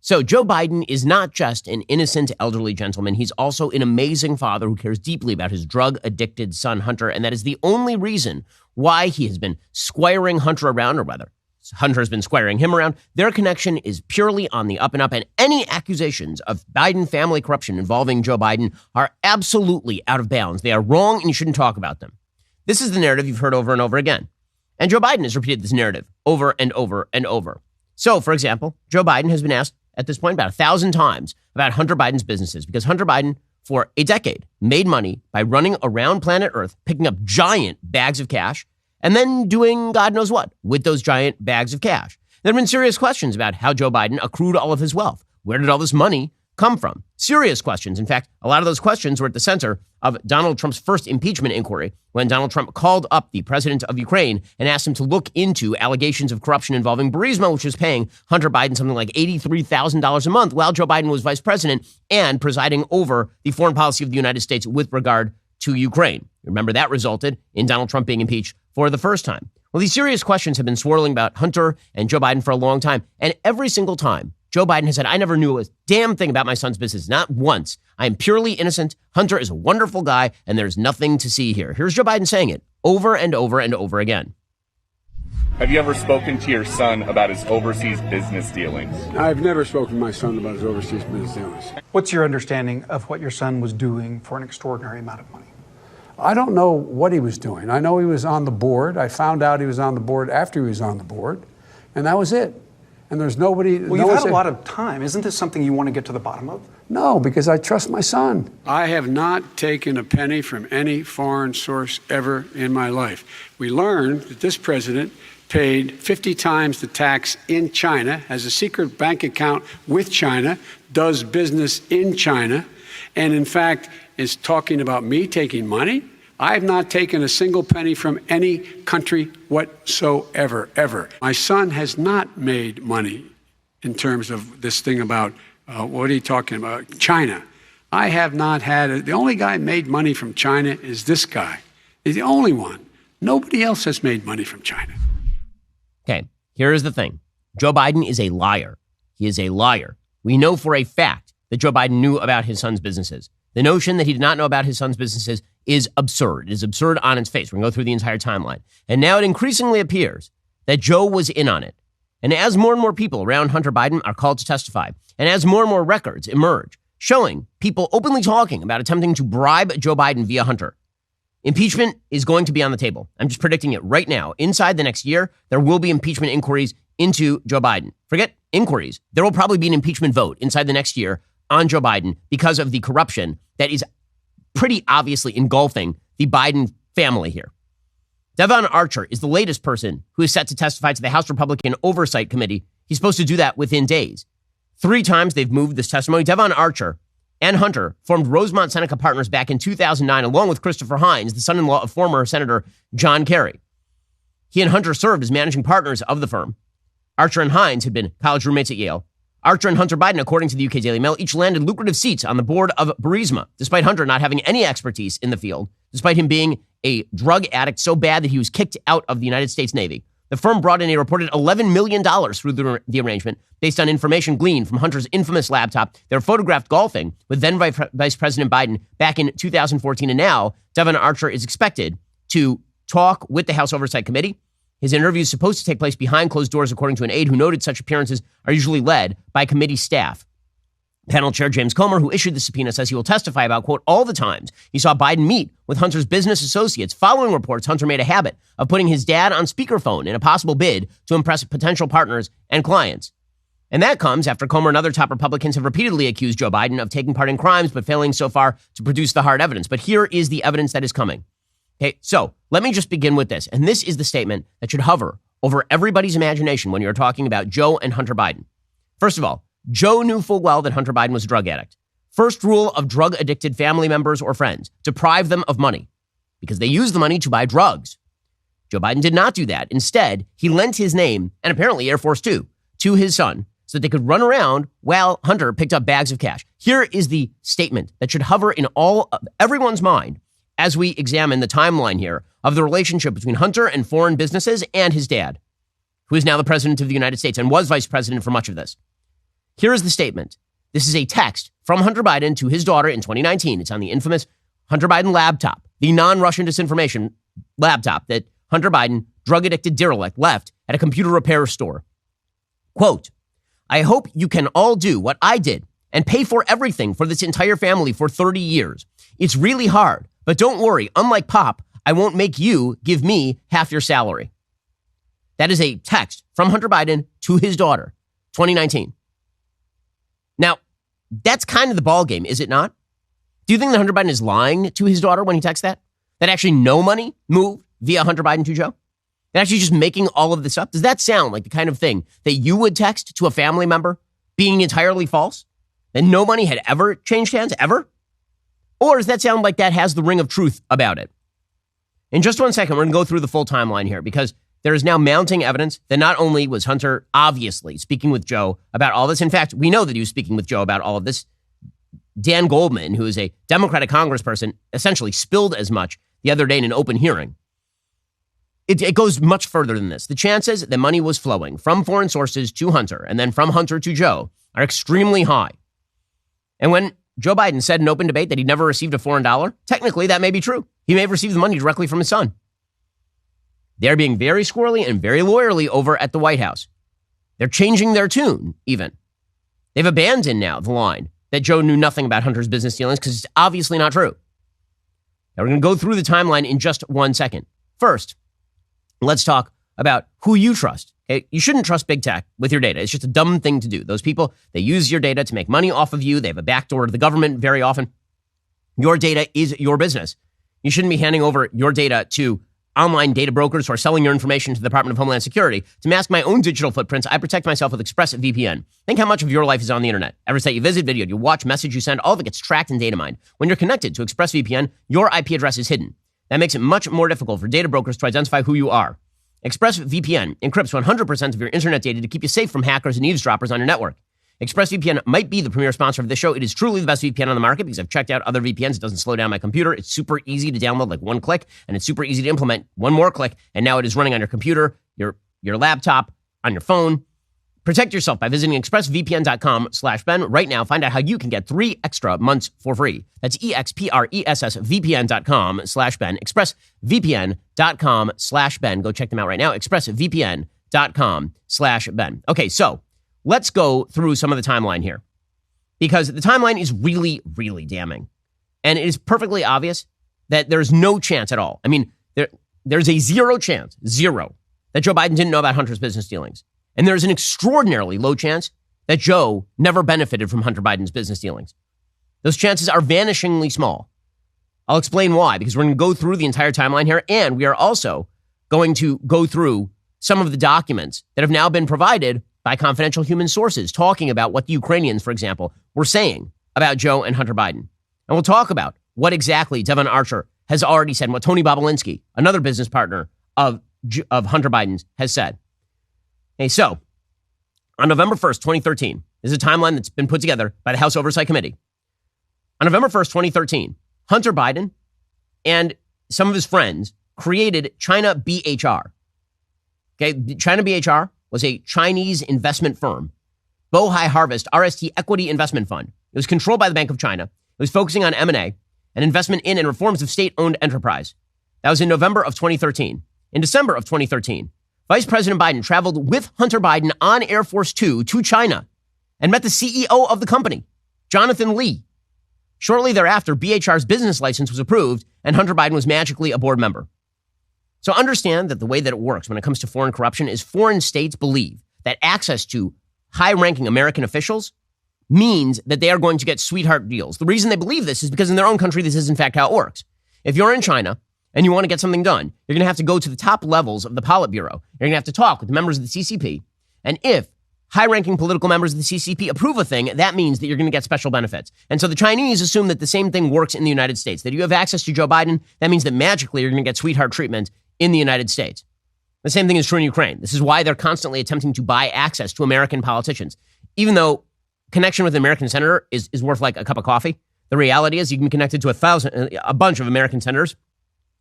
So Joe Biden is not just an innocent elderly gentleman. He's also an amazing father who cares deeply about his drug-addicted son, Hunter. And that is the only reason why he has been squiring Hunter around, or rather, Hunter has been squiring him around. Their connection is purely on the up and up. And any accusations of Biden family corruption involving Joe Biden are absolutely out of bounds. They are wrong, and you shouldn't talk about them. This is the narrative you've heard over and over again. And Joe Biden has repeated this narrative over and over and over. So, for example, Joe Biden has been asked at this point about 1,000 times about Hunter Biden's businesses, because Hunter Biden, for a decade, made money by running around planet Earth, picking up giant bags of cash, and then doing God knows what with those giant bags of cash. There have been serious questions about how Joe Biden accrued all of his wealth. Where did all this money come from? Serious questions. In fact, a lot of those questions were at the center of Donald Trump's first impeachment inquiry, when Donald Trump called up the president of Ukraine and asked him to look into allegations of corruption involving Burisma, which was paying Hunter Biden something like $83,000 a month while Joe Biden was vice president and presiding over the foreign policy of the United States with regard to Ukraine. Remember, that resulted in Donald Trump being impeached for the first time. Well, these serious questions have been swirling about Hunter and Joe Biden for a long time. And every single time, Joe Biden has said, I never knew a damn thing about my son's business. Not once. I am purely innocent. Hunter is a wonderful guy, and there's nothing to see here. Here's Joe Biden saying it over and over and over again. Have you ever spoken to your son about his overseas business dealings? I've never spoken to my son about his overseas business dealings. What's your understanding of what your son was doing for an extraordinary amount of money? I don't know what he was doing. I know he was on the board. I found out he was on the board after he was on the board, and that was it. And there's nobody... Well, you've had a lot of time. Isn't this something you want to get to the bottom of? No, because I trust my son. I have not taken a penny from any foreign source ever in my life. We learned that this president paid 50 times the tax in China, has a secret bank account with China, does business in China, and in fact is talking about me taking money. I have not taken a single penny from any country whatsoever, ever. My son has not made money in terms of this thing about, what are you talking about, China. I have not had it. The only guy made money from China is this guy. He's the only one. Nobody else has made money from China. Okay, here is the thing. Joe Biden is a liar. He is a liar. We know for a fact that Joe Biden knew about his son's businesses. The notion that he did not know about his son's businesses is absurd. It is absurd on its face. We're going to go through the entire timeline. And now it increasingly appears that Joe was in on it. And as more and more people around Hunter Biden are called to testify, and as more and more records emerge, showing people openly talking about attempting to bribe Joe Biden via Hunter, impeachment is going to be on the table. I'm just predicting it right now. Inside the next year, there will be impeachment inquiries into Joe Biden. Forget inquiries. There will probably be an impeachment vote inside the next year on Joe Biden because of the corruption that is pretty obviously engulfing the Biden family here. Devon Archer is the latest person who is set to testify to the House Republican Oversight Committee. He's supposed to do that within days. 3 times they've moved this testimony. Devon Archer and Hunter formed Rosemont Seneca Partners back in 2009, along with Christopher Hines, the son-in-law of former Senator John Kerry. He and Hunter served as managing partners of the firm. Archer and Hines had been college roommates at Yale. Archer and Hunter Biden, according to the UK Daily Mail, each landed lucrative seats on the board of Burisma, despite Hunter not having any expertise in the field, despite him being a drug addict so bad that he was kicked out of the United States Navy. The firm brought in a reported $11 million through the arrangement based on information gleaned from Hunter's infamous laptop. They were photographed golfing with then Vice President Biden back in 2014. And now Devon Archer is expected to talk with the House Oversight Committee. His interview is supposed to take place behind closed doors, according to an aide who noted such appearances are usually led by committee staff. Panel Chair James Comer, who issued the subpoena, says he will testify about, quote, all the times he saw Biden meet with Hunter's business associates. Following reports, Hunter made a habit of putting his dad on speakerphone in a possible bid to impress potential partners and clients. And that comes after Comer and other top Republicans have repeatedly accused Joe Biden of taking part in crimes, but failing so far to produce the hard evidence. But here is the evidence that is coming. Okay, so let me just begin with this. And this is the statement that should hover over everybody's imagination when you're talking about Joe and Hunter Biden. First of all, Joe knew full well that Hunter Biden was a drug addict. First rule of drug-addicted family members or friends, deprive them of money because they use the money to buy drugs. Joe Biden did not do that. Instead, he lent his name, and apparently Air Force Two, to his son so that they could run around while Hunter picked up bags of cash. Here is the statement that should hover in everyone's mind as we examine the timeline here of the relationship between Hunter and foreign businesses and his dad, who is now the president of the United States and was vice president for much of this. Here is the statement. This is a text from Hunter Biden to his daughter in 2019. It's on the infamous Hunter Biden laptop, the non-Russian disinformation laptop that Hunter Biden, drug-addicted derelict, left at a computer repair store. Quote, I hope you can all do what I did and pay for everything for this entire family for 30 years. It's really hard, but don't worry. Unlike Pop, I won't make you give me half your salary. That is a text from Hunter Biden to his daughter, 2019. Now, that's kind of the ball game, is it not? Do you think that Hunter Biden is lying to his daughter when he texts that? That actually no money moved via Hunter Biden to Joe? That actually just making all of this up? Does that sound like the kind of thing that you would text to a family member being entirely false? That no money had ever changed hands, ever? Or does that sound like that has the ring of truth about it? In just 1 second, we're going to go through the full timeline here because there is now mounting evidence that not only was Hunter obviously speaking with Joe about all this. In fact, we know that he was speaking with Joe about all of this. Dan Goldman, who is a Democratic congressperson, essentially spilled as much the other day in an open hearing. It goes much further than this. The chances that money was flowing from foreign sources to Hunter and then from Hunter to Joe are extremely high. And when Joe Biden said in open debate that he'd never received a foreign dollar, technically that may be true. He may have received the money directly from his son. They're being very squirrely and very lawyerly over at the White House. They're changing their tune, even. They've abandoned now the line that Joe knew nothing about Hunter's business dealings because it's obviously not true. Now, we're going to go through the timeline in just 1 second. First, let's talk about who you trust. Okay? You shouldn't trust big tech with your data. It's just a dumb thing to do. Those people, they use your data to make money off of you. They have a backdoor to the government very often. Your data is your business. You shouldn't be handing over your data to online data brokers who are selling your information to the Department of Homeland Security. To mask my own digital footprints, I protect myself with ExpressVPN. Think how much of your life is on the internet. Every site you visit, video you watch, message you send, all of it gets tracked and data mined. When you're connected to ExpressVPN, your IP address is hidden. That makes it much more difficult for data brokers to identify who you are. ExpressVPN encrypts 100% of your internet data to keep you safe from hackers and eavesdroppers on your network. ExpressVPN might be the premier sponsor of this show. It is truly the best VPN on the market because I've checked out other VPNs. It doesn't slow down my computer. It's super easy to download, like one click, and it's super easy to implement, one more click, and now it is running on your computer, your laptop, on your phone. Protect yourself by visiting expressvpn.com/Ben right now. Find out how you can get 3 extra months for free. That's expressvpn.com/Ben. expressvpn.com/Ben. Go check them out right now. expressvpn.com/Ben. Okay, so let's go through some of the timeline here because the timeline is really, really damning. And it is perfectly obvious that there's no chance at all. I mean, there's a zero chance, that Joe Biden didn't know about Hunter's business dealings. And there's an extraordinarily low chance that Joe never benefited from Hunter Biden's business dealings. Those chances are vanishingly small. I'll explain why, because we're going to go through the entire timeline here, and we are also going to go through some of the documents that have now been provided by confidential human sources talking about what the Ukrainians, for example, were saying about Joe and Hunter Biden. And we'll talk about what exactly Devon Archer has already said and what Tony Bobolinsky, another business partner of Hunter Biden's, has said. Okay, so on November 1st, 2013, this is a timeline that's been put together by the House Oversight Committee. On November 1st, 2013, Hunter Biden and some of his friends created China BHR. Okay, China BHR was a Chinese investment firm, Bohai Harvest RST Equity Investment Fund. It was controlled by the Bank of China. It was focusing on M&A and investment in and reforms of state-owned enterprise. That was in November of 2013. In December of 2013, Vice President Biden traveled with Hunter Biden on Air Force Two to China and met the CEO of the company, Jonathan Lee. Shortly thereafter, BHR's business license was approved and Hunter Biden was magically a board member. So understand that the way that it works when it comes to foreign corruption is foreign states believe that access to high-ranking American officials means that they are going to get sweetheart deals. The reason they believe this is because in their own country, this is in fact how it works. If you're in China and you want to get something done, you're going to have to go to the top levels of the Politburo. You're going to have to talk with the members of the CCP. And if high-ranking political members of the CCP approve a thing, that means that you're going to get special benefits. And so the Chinese assume that the same thing works in the United States, that you have access to Joe Biden, that means that magically you're going to get sweetheart treatment in the United States. The same thing is true in Ukraine. This is why they're constantly attempting to buy access to American politicians. Even though connection with an American senator is worth like a cup of coffee, the reality is you can be connected to a bunch of American senators,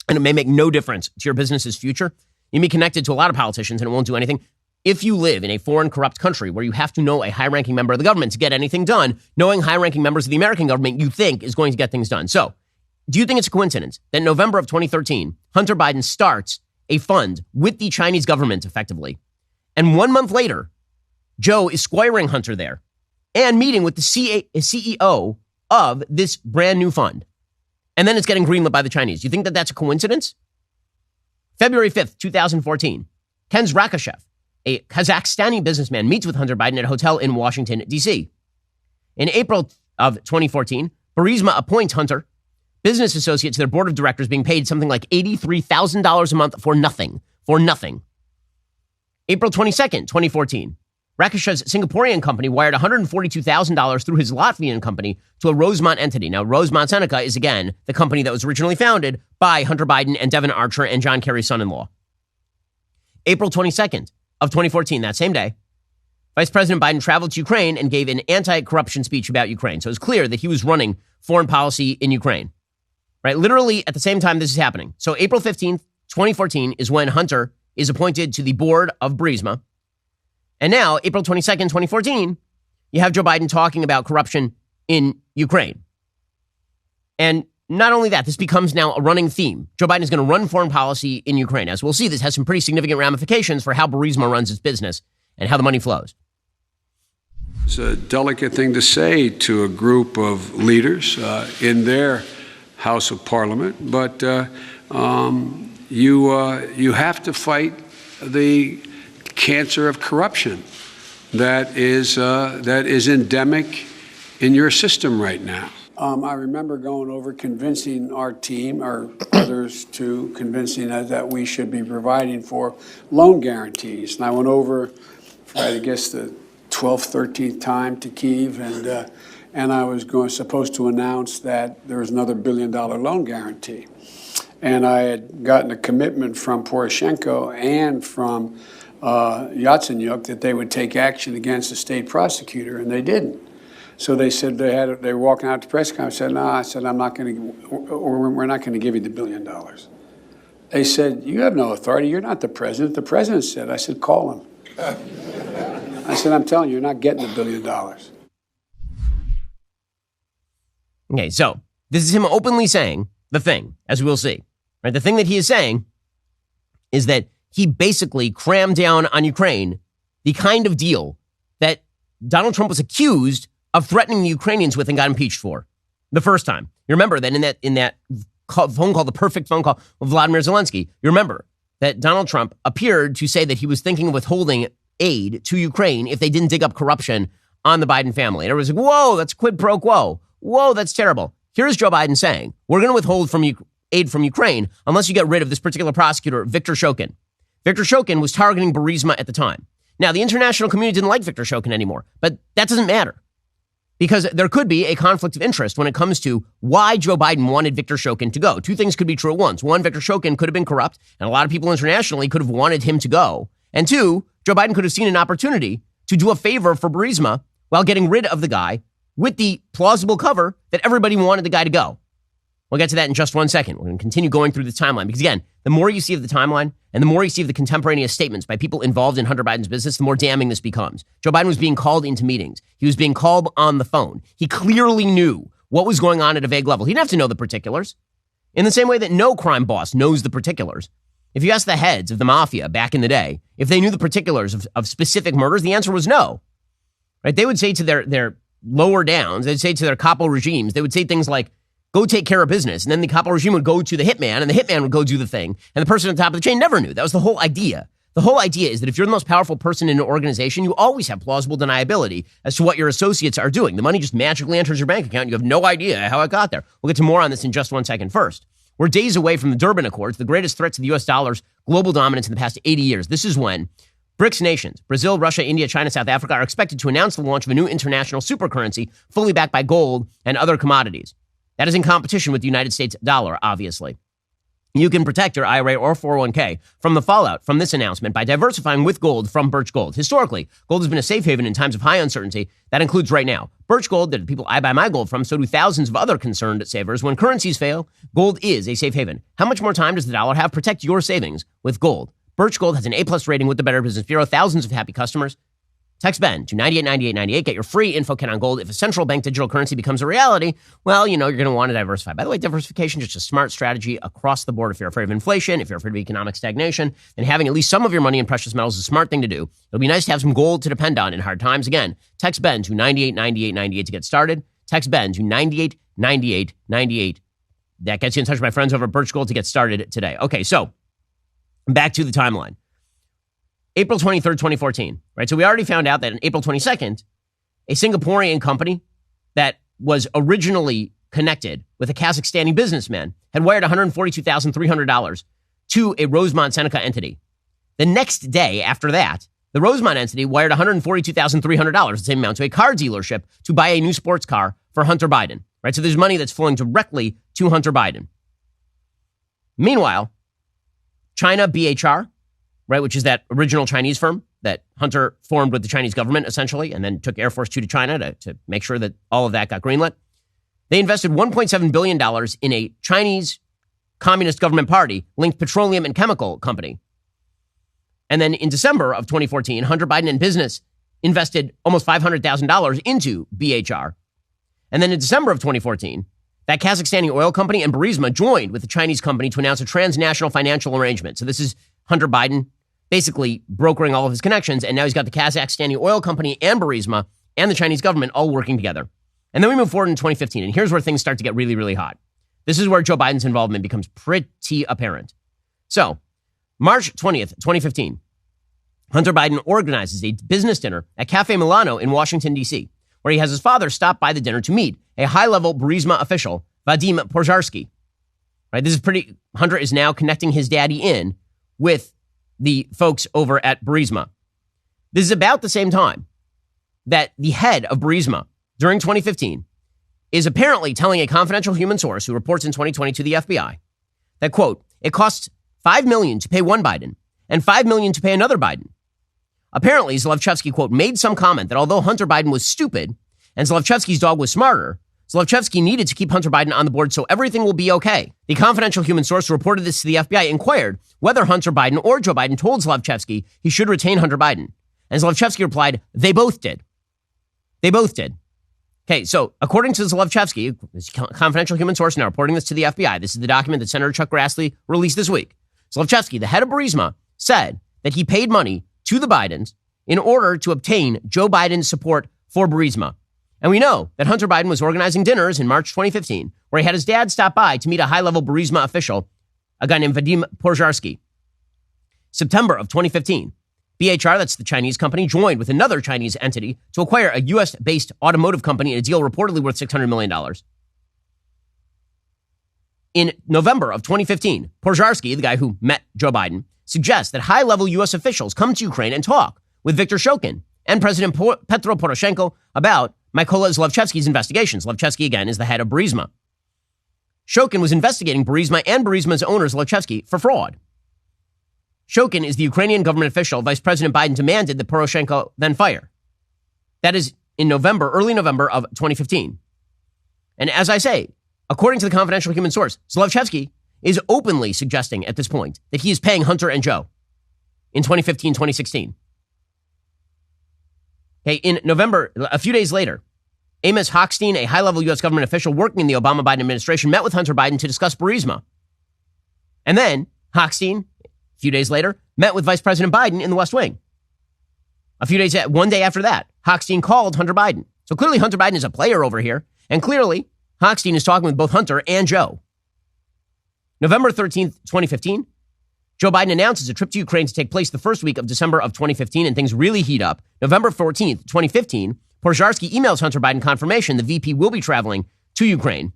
and it may make no difference to your business's future. You can be connected to a lot of politicians, and it won't do anything. if you live in a foreign corrupt country where you have to know a high-ranking member of the government to get anything done, knowing high-ranking members of the American government you think is going to get things done. So, do you think it's a coincidence that in November of 2013, Hunter Biden starts a fund with the Chinese government effectively, and 1 month later, Joe is squiring Hunter there and meeting with the CEO of this brand new fund, and then it's getting greenlit by the Chinese? Do you think that that's a coincidence? February 5th, 2014, Ken Rakashev, a Kazakhstani businessman, meets with Hunter Biden at a hotel in Washington, D.C. In April of 2014, Burisma appoints Hunter business associate to their board of directors, being paid something like $83,000 a month for nothing. For nothing. April 22nd, 2014, Rakashev's Singaporean company wired $142,000 through his Latvian company to a Rosemont entity. Now, Rosemont Seneca is, again, the company that was originally founded by Hunter Biden and Devon Archer and John Kerry's son-in-law. April 22nd of 2014, that same day, Vice President Biden traveled to Ukraine and gave an anti-corruption speech about Ukraine. So it's clear that he was running foreign policy in Ukraine, right? Literally at the same time this is happening. So April 15th, 2014 is when Hunter is appointed to the board of Burisma. And now, April 22nd, 2014, you have Joe Biden talking about corruption in Ukraine. And not only that, this becomes now a running theme. Joe Biden is going to run foreign policy in Ukraine. As we'll see, this has some pretty significant ramifications for how Burisma runs its business and how the money flows. It's a delicate thing to say to a group of leaders in their House of Parliament, but you have to fight the cancer of corruption that is endemic in your system right now. I remember going over convincing our team, or others too, convincing us that we should be providing for loan guarantees. And I went over for, I guess, the 12th, 13th time to Kyiv, and I was supposed to announce that there was another $1 billion loan guarantee. And I had gotten a commitment from Poroshenko and from Yatsenyuk that they would take action against the state prosecutor, and they didn't. So they said they were walking out to press conference. I said, no, we're not going to give you the $1 billion. They said, you have no authority. You're not the president. The president said. I said, call him. I said, I'm telling you, you're not getting the $1 billion. Okay, so this is him openly saying the thing, as we'll see. Right? The thing that he is saying is that he basically crammed down on Ukraine the kind of deal that Donald Trump was accused of threatening the Ukrainians with and got impeached for the first time. You remember that in that phone call, the perfect phone call with Vladimir Zelensky, you remember that Donald Trump appeared to say that he was thinking of withholding aid to Ukraine if they didn't dig up corruption on the Biden family. And everyone's like, whoa, that's quid pro quo. Whoa, that's terrible. Here's Joe Biden saying, we're going to withhold aid from Ukraine unless you get rid of this particular prosecutor, Viktor Shokin. Viktor Shokin was targeting Burisma at the time. Now, the international community didn't like Viktor Shokin anymore, but that doesn't matter because there could be a conflict of interest when it comes to why Joe Biden wanted Viktor Shokin to go. Two things could be true at once. One, Viktor Shokin could have been corrupt, and a lot of people internationally could have wanted him to go. And two, Joe Biden could have seen an opportunity to do a favor for Burisma while getting rid of the guy with the plausible cover that everybody wanted the guy to go. We'll get to that in just 1 second. We're going to continue going through this timeline because, again, the more you see of the timeline and the more you see of the contemporaneous statements by people involved in Hunter Biden's business, the more damning this becomes. Joe Biden was being called into meetings. He was being called on the phone. He clearly knew what was going on at a vague level. He didn't have to know the particulars. In the same way that no crime boss knows the particulars. If you ask the heads of the mafia back in the day, if they knew the particulars of specific murders, the answer was no. Right? They would say to their lower downs, they'd say to their capo regimes, they would say things like, go take care of business. And then the capo regime would go to the hitman, and the hitman would go do the thing. And the person at the top of the chain never knew. That was the whole idea. The whole idea is that if you're the most powerful person in an organization, you always have plausible deniability as to what your associates are doing. The money just magically enters your bank account. You have no idea how it got there. We'll get to more on this in just 1 second. First, we're days away from the Durban Accords, the greatest threat to the U.S. dollar's global dominance in the past 80 years. This is when BRICS nations, Brazil, Russia, India, China, South Africa, are expected to announce the launch of a new international supercurrency fully backed by gold and other commodities. That is in competition with the United States dollar, obviously. You can protect your IRA or 401k from the fallout from this announcement by diversifying with gold from Birch Gold. Historically, gold has been a safe haven in times of high uncertainty. That includes right now. Birch Gold, that the people I buy my gold from, so do thousands of other concerned savers. When currencies fail, gold is a safe haven. How much more time does the dollar have? Protect your savings with gold. Birch Gold has an A+ rating with the Better Business Bureau, thousands of happy customers. Text Ben to 989898. Get your free info kit on gold. If a central bank digital currency becomes a reality, well, you're going to want to diversify. By the way, diversification is just a smart strategy across the board. If you're afraid of inflation, if you're afraid of economic stagnation, then having at least some of your money in precious metals is a smart thing to do. It'll be nice to have some gold to depend on in hard times. Again, text Ben to 989898 to get started. Text Ben to 989898. That gets you in touch with my friends over at Birch Gold to get started today. Okay, so back to the timeline. April 23rd, 2014, right? So we already found out that on April 22nd, a Singaporean company that was originally connected with a Kazakhstani businessman had wired $142,300 to a Rosemont Seneca entity. The next day after that, the Rosemont entity wired $142,300, the same amount, to a car dealership to buy a new sports car for Hunter Biden, right? So there's money that's flowing directly to Hunter Biden. Meanwhile, China BHR, right, which is that original Chinese firm that Hunter formed with the Chinese government, essentially, and then took Air Force Two to China to make sure that all of that got greenlit. They invested $1.7 billion in a Chinese Communist government party-linked petroleum and chemical company. And then in December of 2014, Hunter Biden and business invested almost $500,000 into BHR. And then in December of 2014, that Kazakhstani oil company and Burisma joined with the Chinese company to announce a transnational financial arrangement. So this is Hunter Biden basically brokering all of his connections, and now he's got the Kazakhstani oil company and Burisma and the Chinese government all working together. And then we move forward in 2015, and here's where things start to get really, really hot. This is where Joe Biden's involvement becomes pretty apparent. So, March 20th, 2015, Hunter Biden organizes a business dinner at Cafe Milano in Washington, D.C., where he has his father stop by the dinner to meet a high-level Burisma official, Vadim Pozharsky. Right, this is pretty. Hunter is now connecting his daddy in with the folks over at Burisma. This is about the same time that the head of Burisma during 2015 is apparently telling a confidential human source who reports in 2020 to the FBI that, quote, it costs $5 million to pay one Biden and $5 million to pay another Biden. Apparently, Zlevchevsky, quote, made some comment that although Hunter Biden was stupid and Zlevchevsky's dog was smarter, Zlevchevsky needed to keep Hunter Biden on the board so everything will be okay. The confidential human source who reported this to the FBI inquired whether Hunter Biden or Joe Biden told Zlevchevsky he should retain Hunter Biden. And Zlevchevsky replied, they both did. They both did. Okay, so according to Zlevchevsky, this confidential human source now reporting this to the FBI, this is the document that Senator Chuck Grassley released this week. Zlevchevsky, the head of Burisma, said that he paid money to the Bidens in order to obtain Joe Biden's support for Burisma. And we know that Hunter Biden was organizing dinners in March 2015, where he had his dad stop by to meet a high-level Burisma official, a guy named Vadim Pozharsky. September of 2015, BHR, that's the Chinese company, joined with another Chinese entity to acquire a U.S.-based automotive company in a deal reportedly worth $600 million. In November of 2015, Pozharsky, the guy who met Joe Biden, suggests that high-level U.S. officials come to Ukraine and talk with Viktor Shokin and President Petro Poroshenko about Mykola Zlevchevsky's investigations. Zlevchevsky, again, is the head of Burisma. Shokin was investigating Burisma and Burisma's owner, Zlevchevsky, for fraud. Shokin is the Ukrainian government official Vice President Biden demanded that Poroshenko then fire. That is in November, early November of 2015. And as I say, according to the confidential human source, Zlevchevsky is openly suggesting at this point that he is paying Hunter and Joe in 2015, 2016. Okay, in November, a few days later, Amos Hochstein, a high-level U.S. government official working in the Obama-Biden administration, met with Hunter Biden to discuss Burisma. And then Hochstein, a few days later, met with Vice President Biden in the West Wing. One day after that, Hochstein called Hunter Biden. So clearly Hunter Biden is a player over here, and clearly Hochstein is talking with both Hunter and Joe. November 13th, 2015, Joe Biden announces a trip to Ukraine to take place the first week of December of 2015, and things really heat up. November 14th, 2015, Pozharsky emails Hunter Biden confirmation the VP will be traveling to Ukraine.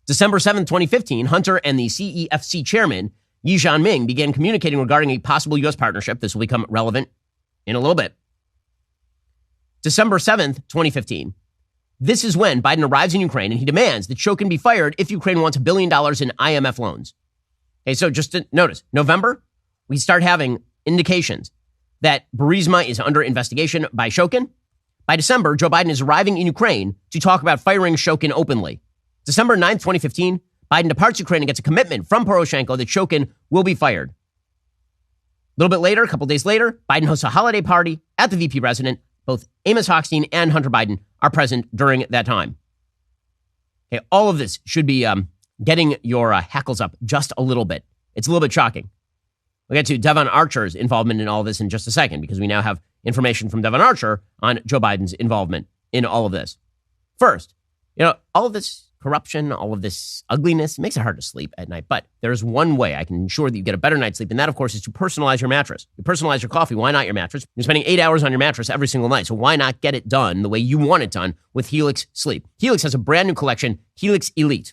December 7th, 2015, Hunter and the CEFC chairman, Yi Jianming, began communicating regarding a possible U.S. partnership. This will become relevant in a little bit. December 7th, 2015. This is when Biden arrives in Ukraine and he demands that Shokin be fired if Ukraine wants $1 billion in IMF loans. Okay, so just to notice, November, we start having indications that Burisma is under investigation by Shokin. By December, Joe Biden is arriving in Ukraine to talk about firing Shokin openly. December 9th, 2015, Biden departs Ukraine and gets a commitment from Poroshenko that Shokin will be fired. little bit later, a couple days later, Biden hosts a holiday party at the VP residence. Both Amos Hochstein and Hunter Biden are present during that time. Okay, all of this should be getting your hackles up just a little bit. It's a little bit shocking. We'll get to Devon Archer's involvement in all of this in just a second, because we now have information from Devon Archer on Joe Biden's involvement in all of this. First, all of this corruption, all of this ugliness makes it hard to sleep at night. But there's one way I can ensure that you get a better night's sleep, and that, of course, is to personalize your mattress. You personalize your coffee. Why not your mattress? You're spending 8 hours on your mattress every single night, so why not get it done the way you want it done with Helix Sleep? Helix has a brand new collection, Helix Elite.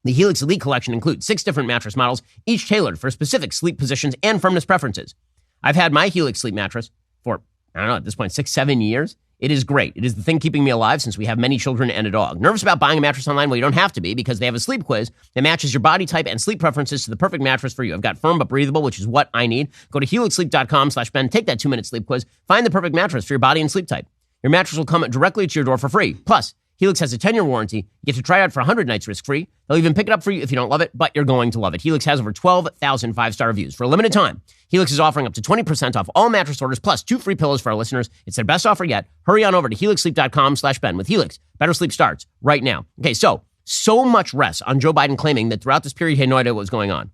The Helix Elite collection includes 6 different mattress models, each tailored for specific sleep positions and firmness preferences. I've had my Helix Sleep mattress for, at this point, 6-7 years. It is great. It is the thing keeping me alive since we have many children and a dog. Nervous about buying a mattress online? Well, you don't have to be, because they have a sleep quiz that matches your body type and sleep preferences to the perfect mattress for you. I've got firm but breathable, which is what I need. Go to helixsleep.com/Ben, take that 2-minute sleep quiz, find the perfect mattress for your body and sleep type. Your mattress will come directly to your door for free. Plus, Helix has a 10-year warranty. You get to try it out for 100 nights risk-free. They'll even pick it up for you if you don't love it, but you're going to love it. Helix has over 12,000 5-star reviews. For a limited time, Helix is offering up to 20% off all mattress orders, plus 2 free pillows for our listeners. It's their best offer yet. Hurry on over to helixsleep.com/Ben. With Helix, better sleep starts right now. Okay, so much rests on Joe Biden claiming that throughout this period he had no idea what was going on.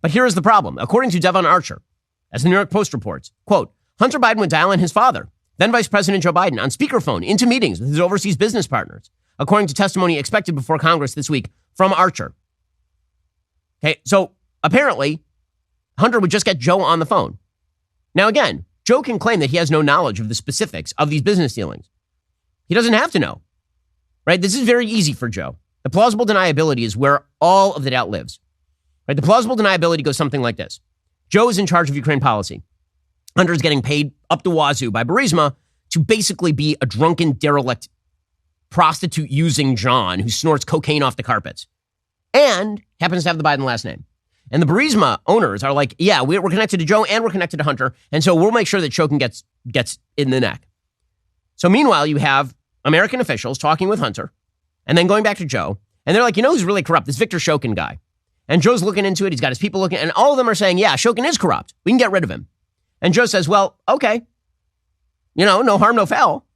But here is the problem. According to Devon Archer, as the New York Post reports, quote, Hunter Biden would dial in his father, then Vice President Joe Biden, on speakerphone into meetings with his overseas business partners, according to testimony expected before Congress this week from Archer. Okay, so apparently Hunter would just get Joe on the phone. Now, again, Joe can claim that he has no knowledge of the specifics of these business dealings. He doesn't have to know, right? This is very easy for Joe. The plausible deniability is where all of the doubt lives, right? The plausible deniability goes something like this. Joe is in charge of Ukraine policy. Hunter is getting paid up the wazoo by Burisma to basically be a drunken, derelict, prostitute-using John who snorts cocaine off the carpets and happens to have the Biden last name. And the Burisma owners are like, yeah, we're connected to Joe and we're connected to Hunter, and so we'll make sure that Shokin gets in the neck. So meanwhile, you have American officials talking with Hunter and then going back to Joe, and they're like, who's really corrupt? This Victor Shokin guy. And Joe's looking into it. He's got his people looking, and all of them are saying, yeah, Shokin is corrupt. We can get rid of him. And Joe says, well, okay, no harm, no foul.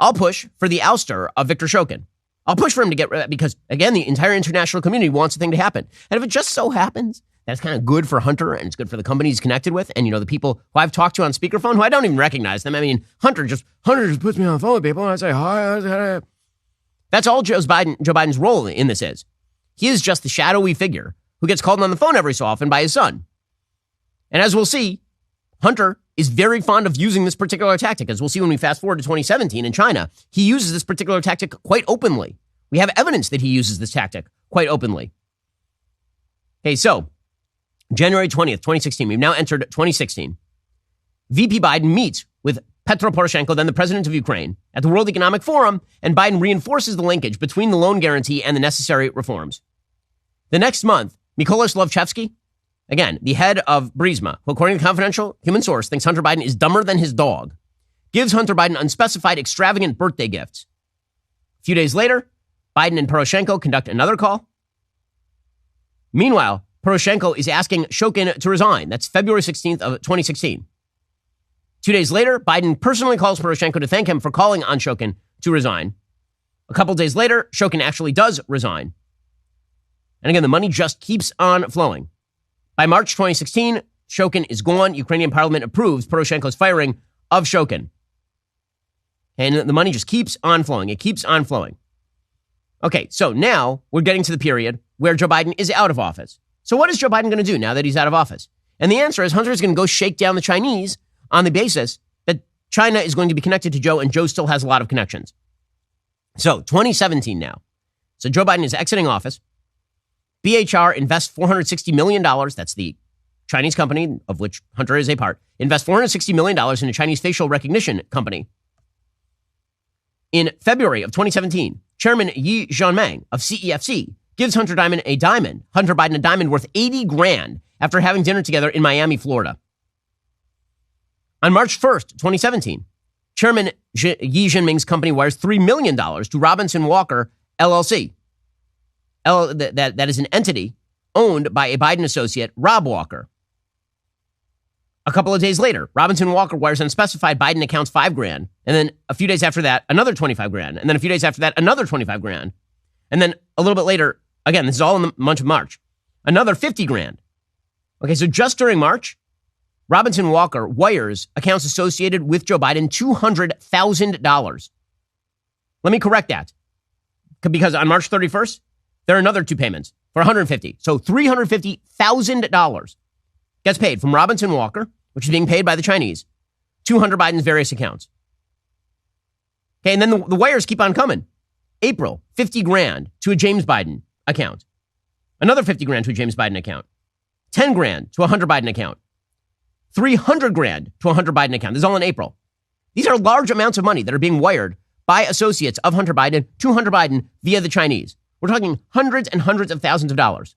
I'll push for the ouster of Victor Shokin. I'll push for him to get rid of that because, again, the entire international community wants the thing to happen. And if it just so happens that's kind of good for Hunter and it's good for the company he's connected with and, the people who I've talked to on speakerphone who I don't even recognize them. I mean, Hunter just puts me on the phone with people and I say, hi. That's all Joe Biden's role in this is. He is just the shadowy figure who gets called on the phone every so often by his son. And as we'll see, Hunter is very fond of using this particular tactic. As we'll see when we fast forward to 2017 in China, he uses this particular tactic quite openly. We have evidence that he uses this tactic quite openly. Okay, so January 20th, 2016, we've now entered 2016. VP Biden meets with Petro Poroshenko, then the president of Ukraine, at the World Economic Forum, and Biden reinforces the linkage between the loan guarantee and the necessary reforms. The next month, Mykola Zlochevsky, again, the head of Burisma, who according to confidential human source thinks Hunter Biden is dumber than his dog, gives Hunter Biden unspecified extravagant birthday gifts. A few days later, Biden and Poroshenko conduct another call. Meanwhile, Poroshenko is asking Shokin to resign. That's February 16th of 2016. 2 days later, Biden personally calls Poroshenko to thank him for calling on Shokin to resign. A couple days later, Shokin actually does resign. And again, the money just keeps on flowing. By March 2016, Shokin is gone. Ukrainian parliament approves Poroshenko's firing of Shokin. And the money just keeps on flowing. It keeps on flowing. Okay, so now we're getting to the period where Joe Biden is out of office. So what is Joe Biden going to do now that he's out of office? And the answer is Hunter is going to go shake down the Chinese on the basis that China is going to be connected to Joe and Joe still has a lot of connections. So 2017 now. So Joe Biden is exiting office. BHR invests $460 million. That's the Chinese company of which Hunter is a part. Invests $460 million in a Chinese facial recognition company. In February of 2017, Chairman Yi Jianming of CEFC gives Hunter Biden a diamond worth $80,000 after having dinner together in Miami, Florida. On March 1st, 2017, Chairman Yi Jianming's company wires $3 million to Robinson Walker, LLC. That is an entity owned by a Biden associate, Rob Walker. A couple of days later, Robinson Walker wires unspecified Biden accounts $5,000. And then a few days after that, another $25,000. And then a few days after that, another $25,000. And then a little bit later, again, this is all in the month of March, another $50,000. Okay, so just during March, Robinson Walker wires accounts associated with Joe Biden $200,000. Let me correct that. Because on March 31st, there are another two payments for $150,000. So $350,000 gets paid from Robinson Walker, which is being paid by the Chinese, to Hunter Biden's various accounts. Okay, and then the wires keep on coming. April, $50,000 to a James Biden account. Another $50,000 to a James Biden account. $10,000 to a Hunter Biden account. $300,000 to a Hunter Biden account. This is all in April. These are large amounts of money that are being wired by associates of Hunter Biden to Hunter Biden via the Chinese. We're talking hundreds and hundreds of thousands of dollars.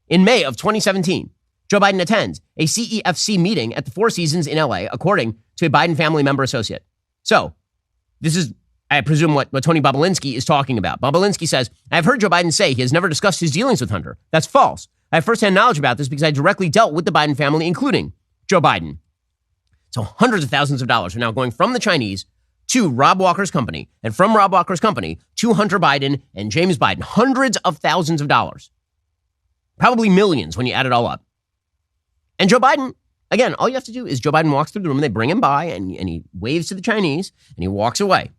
In May of 2017, Joe Biden attends a CEFC meeting at the Four Seasons in LA, according to a Biden family member associate. So this is, I presume, what Tony Bobulinski is talking about. Bobulinski says, I've heard Joe Biden say he has never discussed his dealings with Hunter. That's false. I have firsthand knowledge about this because I directly dealt with the Biden family, including Joe Biden. So hundreds of thousands of dollars are now going from the Chinese to Rob Walker's company, and from Rob Walker's company to Hunter Biden and James Biden. Hundreds of thousands of dollars. Probably millions when you add it all up. And Joe Biden, again, all you have to do is Joe Biden walks through the room and they bring him by and he waves to the Chinese and he walks away.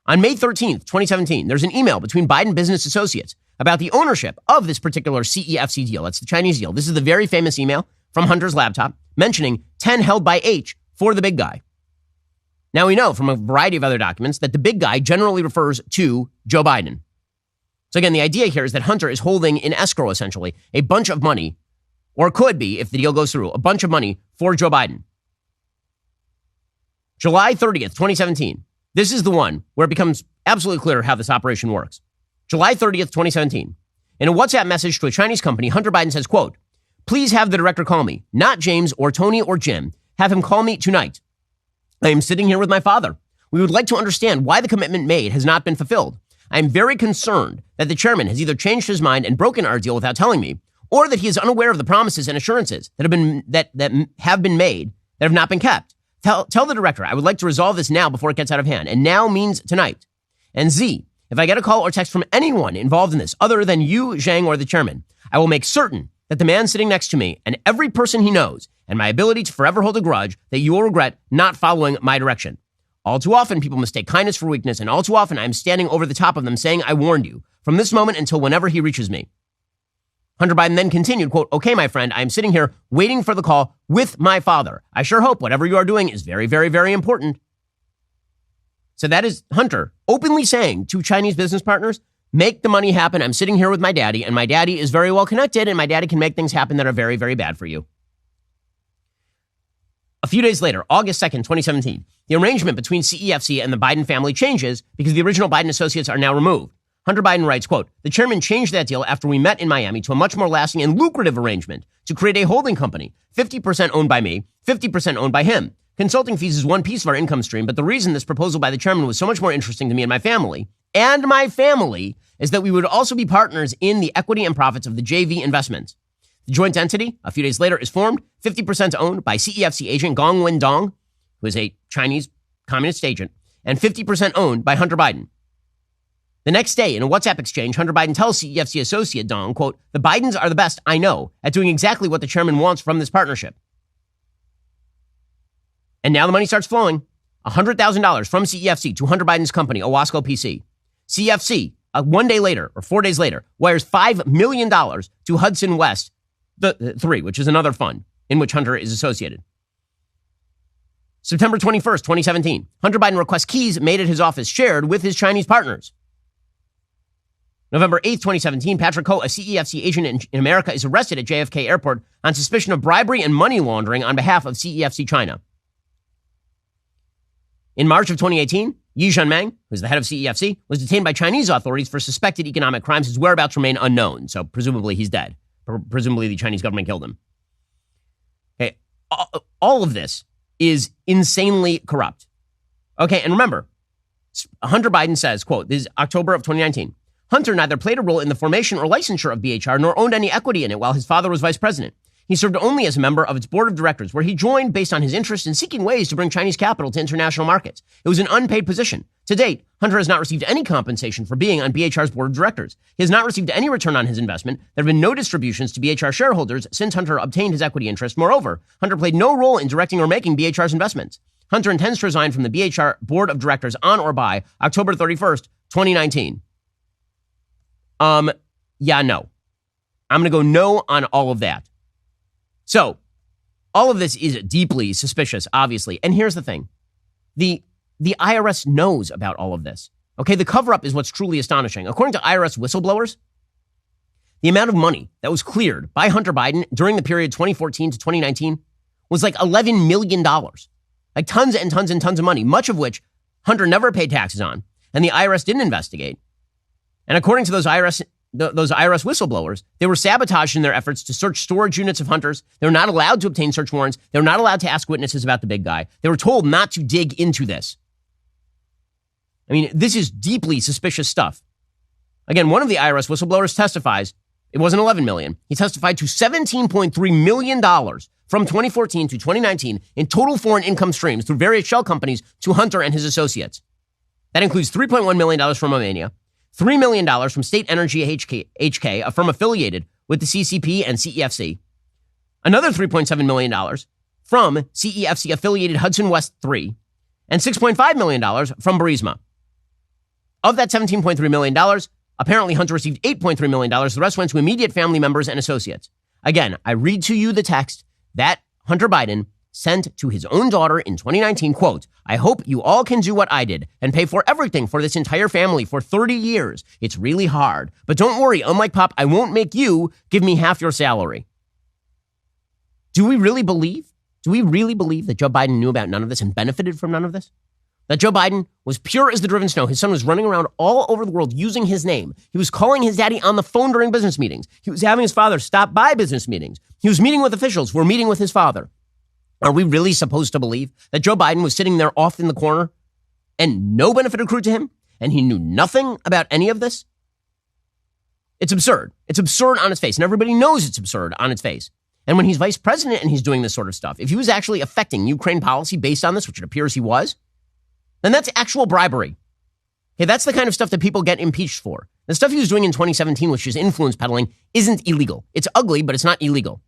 On May 13th, 2017, there's an email between Biden business associates about the ownership of this particular CEFC deal. That's the Chinese deal. This is the very famous email from Hunter's laptop mentioning 10 held by H for the big guy. Now we know from a variety of other documents that the big guy generally refers to Joe Biden. So again, the idea here is that Hunter is holding in escrow, essentially, a bunch of money, or could be, if the deal goes through, a bunch of money for Joe Biden. July 30th, 2017. This is the one where it becomes absolutely clear how this operation works. July 30th, 2017. In a WhatsApp message to a Chinese company, Hunter Biden says, quote, please have the director call me, not James or Tony or Jim. Have him call me tonight. I am sitting here with my father. We would like to understand why the commitment made has not been fulfilled. I am very concerned that the chairman has either changed his mind and broken our deal without telling me, or that he is unaware of the promises and assurances that have been made that have not been kept. Tell the director I would like to resolve this now before it gets out of hand. And now means tonight. And Z, if I get a call or text from anyone involved in this other than you, Zhang, or the chairman, I will make certain that the man sitting next to me and every person he knows and my ability to forever hold a grudge that you will regret not following my direction. All too often, people mistake kindness for weakness, and all too often, I am standing over the top of them saying, I warned you, from this moment until whenever he reaches me. Hunter Biden then continued, quote, okay, my friend, I am sitting here waiting for the call with my father. I sure hope whatever you are doing is very, very, very important. So that is Hunter openly saying to Chinese business partners, make the money happen. I'm sitting here with my daddy, and my daddy is very well connected, and my daddy can make things happen that are very, very bad for you. A few days later, August 2nd, 2017, the arrangement between CEFC and the Biden family changes because the original Biden associates are now removed. Hunter Biden writes, quote, the chairman changed that deal after we met in Miami to a much more lasting and lucrative arrangement to create a holding company, 50% owned by me, 50% owned by him. Consulting fees is one piece of our income stream, but the reason this proposal by the chairman was so much more interesting to me and my family is that we would also be partners in the equity and profits of the JV investments. The joint entity, a few days later, is formed, 50% owned by CEFC agent Gong Wendong, who is a Chinese communist agent, and 50% owned by Hunter Biden. The next day, in a WhatsApp exchange, Hunter Biden tells CEFC associate Dong, quote, the Bidens are the best I know at doing exactly what the chairman wants from this partnership. And now the money starts flowing. $100,000 from CEFC to Hunter Biden's company, Owasco PC. CEFC, 1 day later, or 4 days later, wires $5 million to Hudson West, the 3, which is another fund in which Hunter is associated. September 21st, 2017, Hunter Biden requests keys made at his office shared with his Chinese partners. November 8th, 2017, Patrick Ho, a CEFC agent in America, is arrested at JFK Airport on suspicion of bribery and money laundering on behalf of CEFC China. In March of 2018, Yi Zhenmeng, who's the head of CEFC, was detained by Chinese authorities for suspected economic crimes. His whereabouts remain unknown, so presumably he's dead. Presumably the Chinese government killed him. Okay, all of this is insanely corrupt. Okay, and remember, Hunter Biden says, quote, this is October of 2019, Hunter neither played a role in the formation or licensure of BHR nor owned any equity in it while his father was vice president. He served only as a member of its board of directors, where he joined based on his interest in seeking ways to bring Chinese capital to international markets. It was an unpaid position. To date, Hunter has not received any compensation for being on BHR's board of directors. He has not received any return on his investment. There have been no distributions to BHR shareholders since Hunter obtained his equity interest. Moreover, Hunter played no role in directing or making BHR's investments. Hunter intends to resign from the BHR board of directors on or by October 31st, 2019. Yeah, no. I'm going to go no on all of that. So, all of this is deeply suspicious, obviously. And here's the thing. The IRS knows about all of this. Okay, the cover-up is what's truly astonishing. According to IRS whistleblowers, the amount of money that was cleared by Hunter Biden during the period 2014 to 2019 was like $11 million. Like tons and tons and tons of money, much of which Hunter never paid taxes on, and the IRS didn't investigate. And according to those IRS whistleblowers, they were sabotaged in their efforts to search storage units of Hunter's. They were not allowed to obtain search warrants. They were not allowed to ask witnesses about the big guy. They were told not to dig into this. I mean, this is deeply suspicious stuff. Again, one of the IRS whistleblowers testifies it wasn't $11 million. He testified to $17.3 million from 2014 to 2019 in total foreign income streams through various shell companies to Hunter and his associates. That includes $3.1 million from Romania, $3 million from State Energy HK, a firm affiliated with the CCP and CEFC, another $3.7 million from CEFC affiliated Hudson West 3, and $6.5 million from Burisma. Of that $17.3 million, apparently Hunter received $8.3 million. The rest went to immediate family members and associates. Again, I read to you the text that Hunter Biden sent to his own daughter in 2019, quote, "I hope you all can do what I did and pay for everything for this entire family for 30 years. It's really hard. But don't worry, unlike Pop, I won't make you give me half your salary." Do we really believe that Joe Biden knew about none of this and benefited from none of this? That Joe Biden was pure as the driven snow. His son was running around all over the world using his name. He was calling his daddy on the phone during business meetings. He was having his father stop by business meetings. He was meeting with officials who were meeting with his father. Are we really supposed to believe that Joe Biden was sitting there off in the corner and no benefit accrued to him and he knew nothing about any of this? It's absurd. It's absurd on its face, and everybody knows it's absurd on its face. And when he's vice president and he's doing this sort of stuff, if he was actually affecting Ukraine policy based on this, which it appears he was, then that's actual bribery. Okay, that's the kind of stuff that people get impeached for. The stuff he was doing in 2017, which is influence peddling, isn't illegal. It's ugly, but it's not illegal.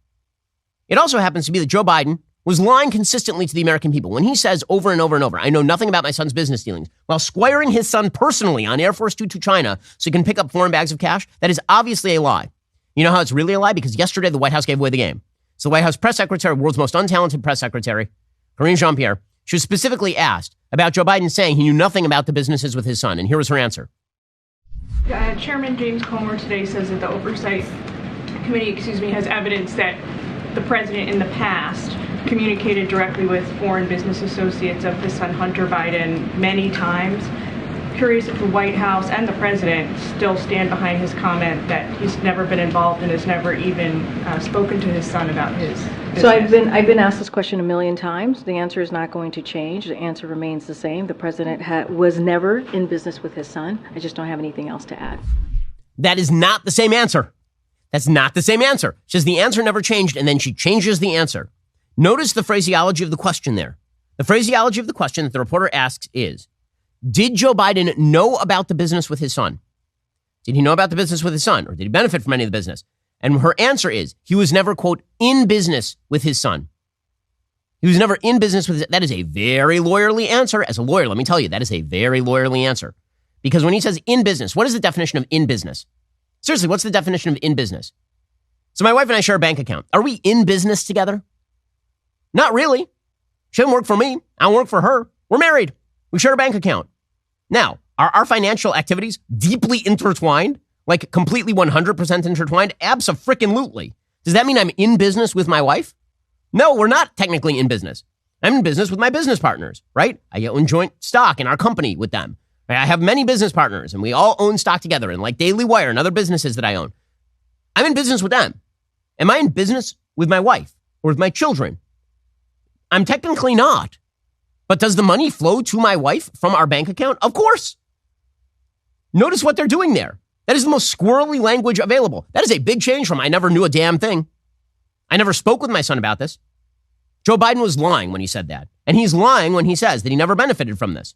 It also happens to be that Joe Biden was lying consistently to the American people. When he says over and over and over, "I know nothing about my son's business dealings," while squiring his son personally on Air Force 2 to China so he can pick up foreign bags of cash, that is obviously a lie. You know how it's really a lie? Because yesterday the White House gave away the game. So the White House press secretary, world's most untalented press secretary, Karine Jean-Pierre, she was specifically asked about Joe Biden saying he knew nothing about the businesses with his son. And here was her answer. Chairman James Comer today says that the Oversight Committee, has evidence that the president in the past communicated directly with foreign business associates of his son Hunter Biden many times. Curious if the White House and the president still stand behind his comment that he's never been involved and has never even spoken to his son about his business. So I've been asked this question a million times. The answer is not going to change. The answer remains the same. The president was never in business with his son. I just don't have anything else to add. That is not the same answer. That's not the same answer. She says the answer never changed, and then she changes the answer. Notice the phraseology of the question there. The phraseology of the question that the reporter asks is, did Joe Biden know about the business with his son? Did he know about the business with his son, or did he benefit from any of the business? And her answer is, he was never, quote, in business with his son. He was never in business with his. That is a very lawyerly answer. As a lawyer, let me tell you, that is a very lawyerly answer. Because when he says in business, what is the definition of in business? Seriously, what's the definition of in business? So my wife and I share a bank account. Are we in business together? Not really. She doesn't work for me. I don't work for her. We're married. We share a bank account. Now, are our financial activities deeply intertwined? Like completely 100% intertwined? Abso-frickin-lutely. Does that mean I'm in business with my wife? No, we're not technically in business. I'm in business with my business partners, right? I own joint stock in our company with them. I have many business partners and we all own stock together, and like Daily Wire and other businesses that I own. I'm in business with them. Am I in business with my wife or with my children? I'm technically not. But does the money flow to my wife from our bank account? Of course. Notice what they're doing there. That is the most squirrely language available. That is a big change from I never knew a damn thing. I never spoke with my son about this. Joe Biden was lying when he said that. And he's lying when he says that he never benefited from this.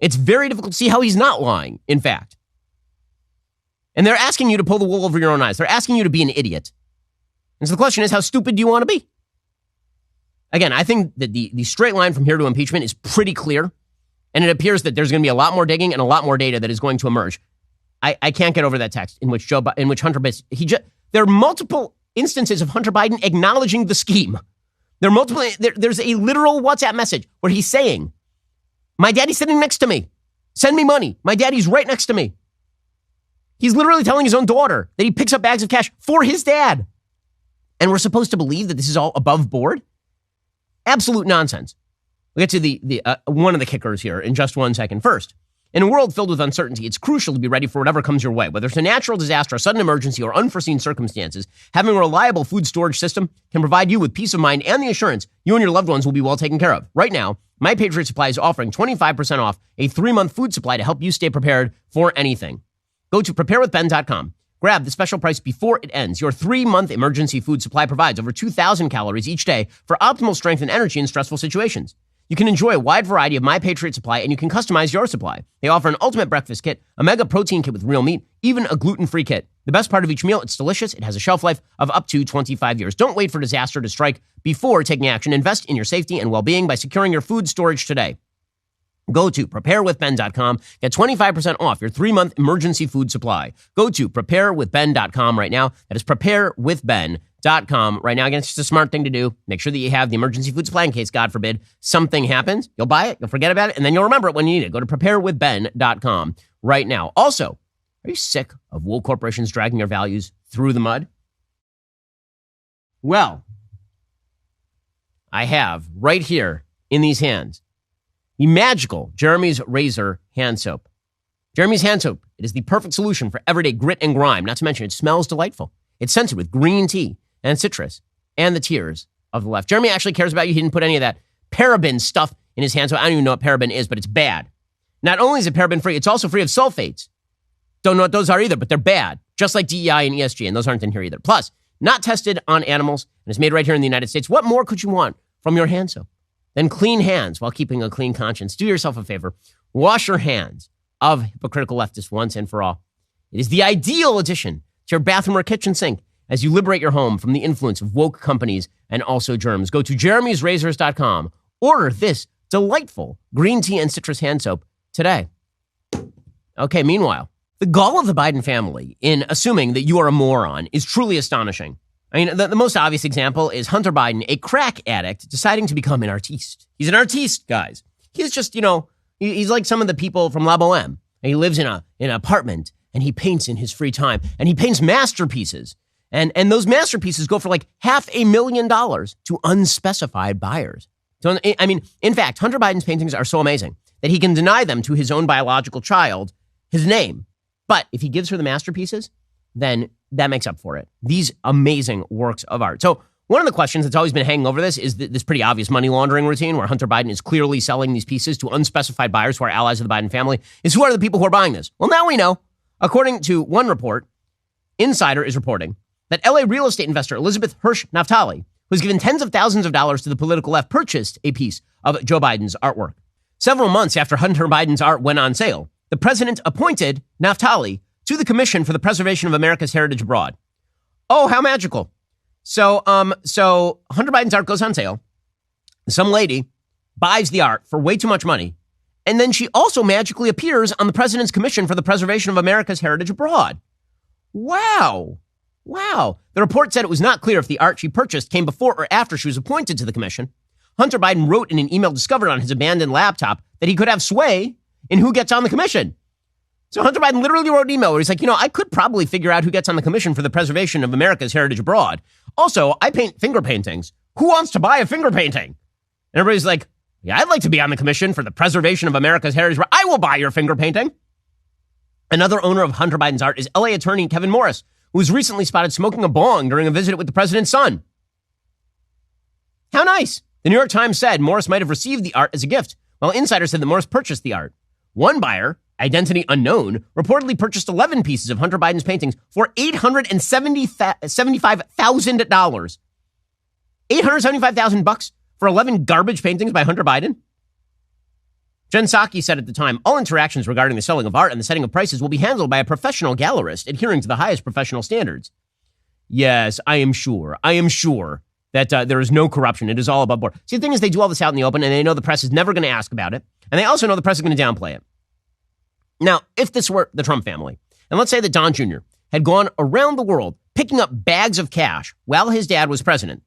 It's very difficult to see how he's not lying, in fact. And they're asking you to pull the wool over your own eyes. They're asking you to be an idiot. And so the question is, how stupid do you want to be? Again, I think that the straight line from here to impeachment is pretty clear. And it appears that there's going to be a lot more digging and a lot more data that is going to emerge. I can't get over that text in which Hunter Biden, there are multiple instances of Hunter Biden acknowledging the scheme. There's a literal WhatsApp message where he's saying, my daddy's sitting next to me. Send me money. My daddy's right next to me. He's literally telling his own daughter that he picks up bags of cash for his dad. And we're supposed to believe that this is all above board? Absolute nonsense. We'll get to the one of the kickers here in just 1 second. First, in a world filled with uncertainty, it's crucial to be ready for whatever comes your way. Whether it's a natural disaster, a sudden emergency, or unforeseen circumstances, having a reliable food storage system can provide you with peace of mind and the assurance you and your loved ones will be well taken care of. Right now, My Patriot Supply is offering 25% off a 3-month food supply to help you stay prepared for anything. Go to preparewithben.com. Grab the special price before it ends. Your 3-month emergency food supply provides over 2,000 calories each day for optimal strength and energy in stressful situations. You can enjoy a wide variety of My Patriot Supply, and you can customize your supply. They offer an ultimate breakfast kit, a mega protein kit with real meat, even a gluten-free kit. The best part of each meal, it's delicious. It has a shelf life of up to 25 years. Don't wait for disaster to strike before taking action. Invest in your safety and well-being by securing your food storage today. Go to preparewithben.com. Get 25% off your 3-month emergency food supply. Go to preparewithben.com right now. That is preparewithben.com right now. Again, it's just a smart thing to do. Make sure that you have the emergency food supply in case, God forbid, something happens. You'll buy it, you'll forget about it, and then you'll remember it when you need it. Go to preparewithben.com right now. Also, are you sick of woke corporations dragging your values through the mud? Well, I have right here in these hands the magical Jeremy's Razor hand soap. Jeremy's hand soap, it is the perfect solution for everyday grit and grime. Not to mention, it smells delightful. It's scented with green tea and citrus and the tears of the left. Jeremy actually cares about you. He didn't put any of that paraben stuff in his hand soap. I don't even know what paraben is, but it's bad. Not only is it paraben free, it's also free of sulfates. Don't know what those are either, but they're bad. Just like DEI and ESG, and those aren't in here either. Plus, not tested on animals, and it's made right here in the United States. What more could you want from your hand soap than clean hands while keeping a clean conscience? Do yourself a favor. Wash your hands of hypocritical leftists once and for all. It is the ideal addition to your bathroom or kitchen sink as you liberate your home from the influence of woke companies and also germs. Go to jeremy'srazors.com. Order this delightful green tea and citrus hand soap today. Okay, meanwhile, the gall of the Biden family in assuming that you are a moron is truly astonishing. I mean, the most obvious example is Hunter Biden, a crack addict, deciding to become an artiste. He's an artiste, guys. He's just, he's like some of the people from La Boheme. He lives in an apartment, and he paints in his free time, and he paints masterpieces. And those masterpieces go for like $500,000 to unspecified buyers. So, I mean, in fact, Hunter Biden's paintings are so amazing that he can deny them to his own biological child his name. But if he gives her the masterpieces, then that makes up for it. These amazing works of art. So one of the questions that's always been hanging over this is this pretty obvious money laundering routine where Hunter Biden is clearly selling these pieces to unspecified buyers who are allies of the Biden family, is who are the people who are buying this? Well, now we know. According to one report, Insider is reporting that LA real estate investor Elizabeth Hirsch Naftali, who's given tens of thousands of dollars to the political left, purchased a piece of Joe Biden's artwork. Several months after Hunter Biden's art went on sale, the president appointed Naftali to the Commission for the Preservation of America's Heritage Abroad. Oh, how magical. So Hunter Biden's art goes on sale. Some lady buys the art for way too much money. And then she also magically appears on the president's Commission for the Preservation of America's Heritage Abroad. Wow. The report said it was not clear if the art she purchased came before or after she was appointed to the commission. Hunter Biden wrote in an email discovered on his abandoned laptop that he could have sway in who gets on the commission. So Hunter Biden literally wrote an email where he's like, I could probably figure out who gets on the Commission for the Preservation of America's Heritage Abroad. Also, I paint finger paintings. Who wants to buy a finger painting? And everybody's like, yeah, I'd like to be on the Commission for the Preservation of America's Heritage Abroad. I will buy your finger painting. Another owner of Hunter Biden's art is LA attorney Kevin Morris, who was recently spotted smoking a bong during a visit with the president's son. How nice. The New York Times said Morris might have received the art as a gift, while Insider said that Morris purchased the art. One buyer identity unknown, reportedly purchased 11 pieces of Hunter Biden's paintings for $875,000. $875,000 for 11 garbage paintings by Hunter Biden? Jen Psaki said at the time, all interactions regarding the selling of art and the setting of prices will be handled by a professional gallerist adhering to the highest professional standards. Yes, I am sure that there is no corruption. It is all above board. See, the thing is, they do all this out in the open, and they know the press is never going to ask about it. And they also know the press is going to downplay it. Now, if this were the Trump family, and let's say that Don Jr. had gone around the world picking up bags of cash while his dad was president,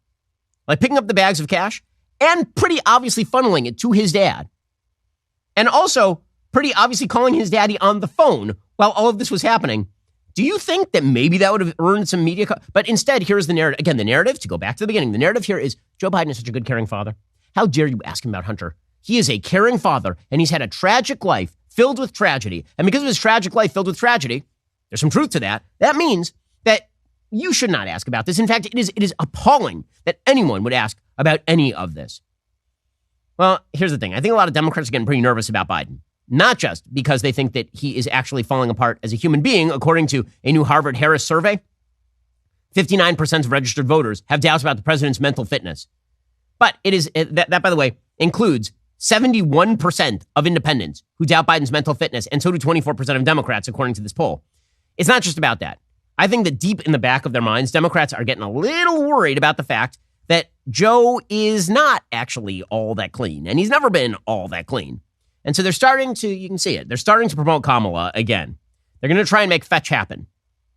like picking up the bags of cash and pretty obviously funneling it to his dad, and also pretty obviously calling his daddy on the phone while all of this was happening, do you think that maybe that would have earned some media? But instead, here's the narrative. Again, the narrative, to go back to the beginning, the narrative here is Joe Biden is such a good, caring father. How dare you ask him about Hunter? He is a caring father, and he's had a tragic life filled with tragedy. And because of his tragic life filled with tragedy, there's some truth to that. That means that you should not ask about this. In fact, it is appalling that anyone would ask about any of this. Well, here's the thing. I think a lot of Democrats are getting pretty nervous about Biden. Not just because they think that he is actually falling apart as a human being. According to a new Harvard-Harris survey, 59% of registered voters have doubts about the president's mental fitness. But it is that, by the way, includes 71% of independents who doubt Biden's mental fitness, and so do 24% of Democrats, according to this poll. It's not just about that. I think that deep in the back of their minds, Democrats are getting a little worried about the fact that Joe is not actually all that clean, and he's never been all that clean. And so they're starting to, you can see it, they're starting to promote Kamala again. They're going to try and make fetch happen.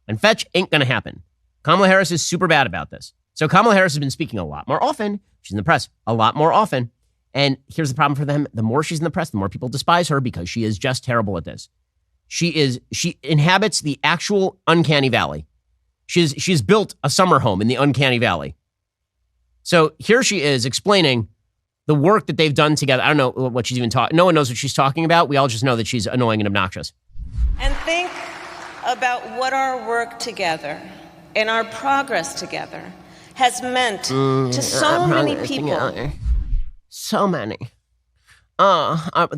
And fetch ain't going to happen. Kamala Harris is super bad about this. So Kamala Harris has been speaking a lot more often. She's in the press a lot more often. And here's the problem for them. The more she's in the press, the more people despise her because she is just terrible at this. She inhabits the actual uncanny valley. She's built a summer home in the uncanny valley. So here she is explaining the work that they've done together. I don't know what she's even talking. No one knows what she's talking about. We all just know that she's annoying and obnoxious. And think about what our work together and our progress together has meant to so many people. So many.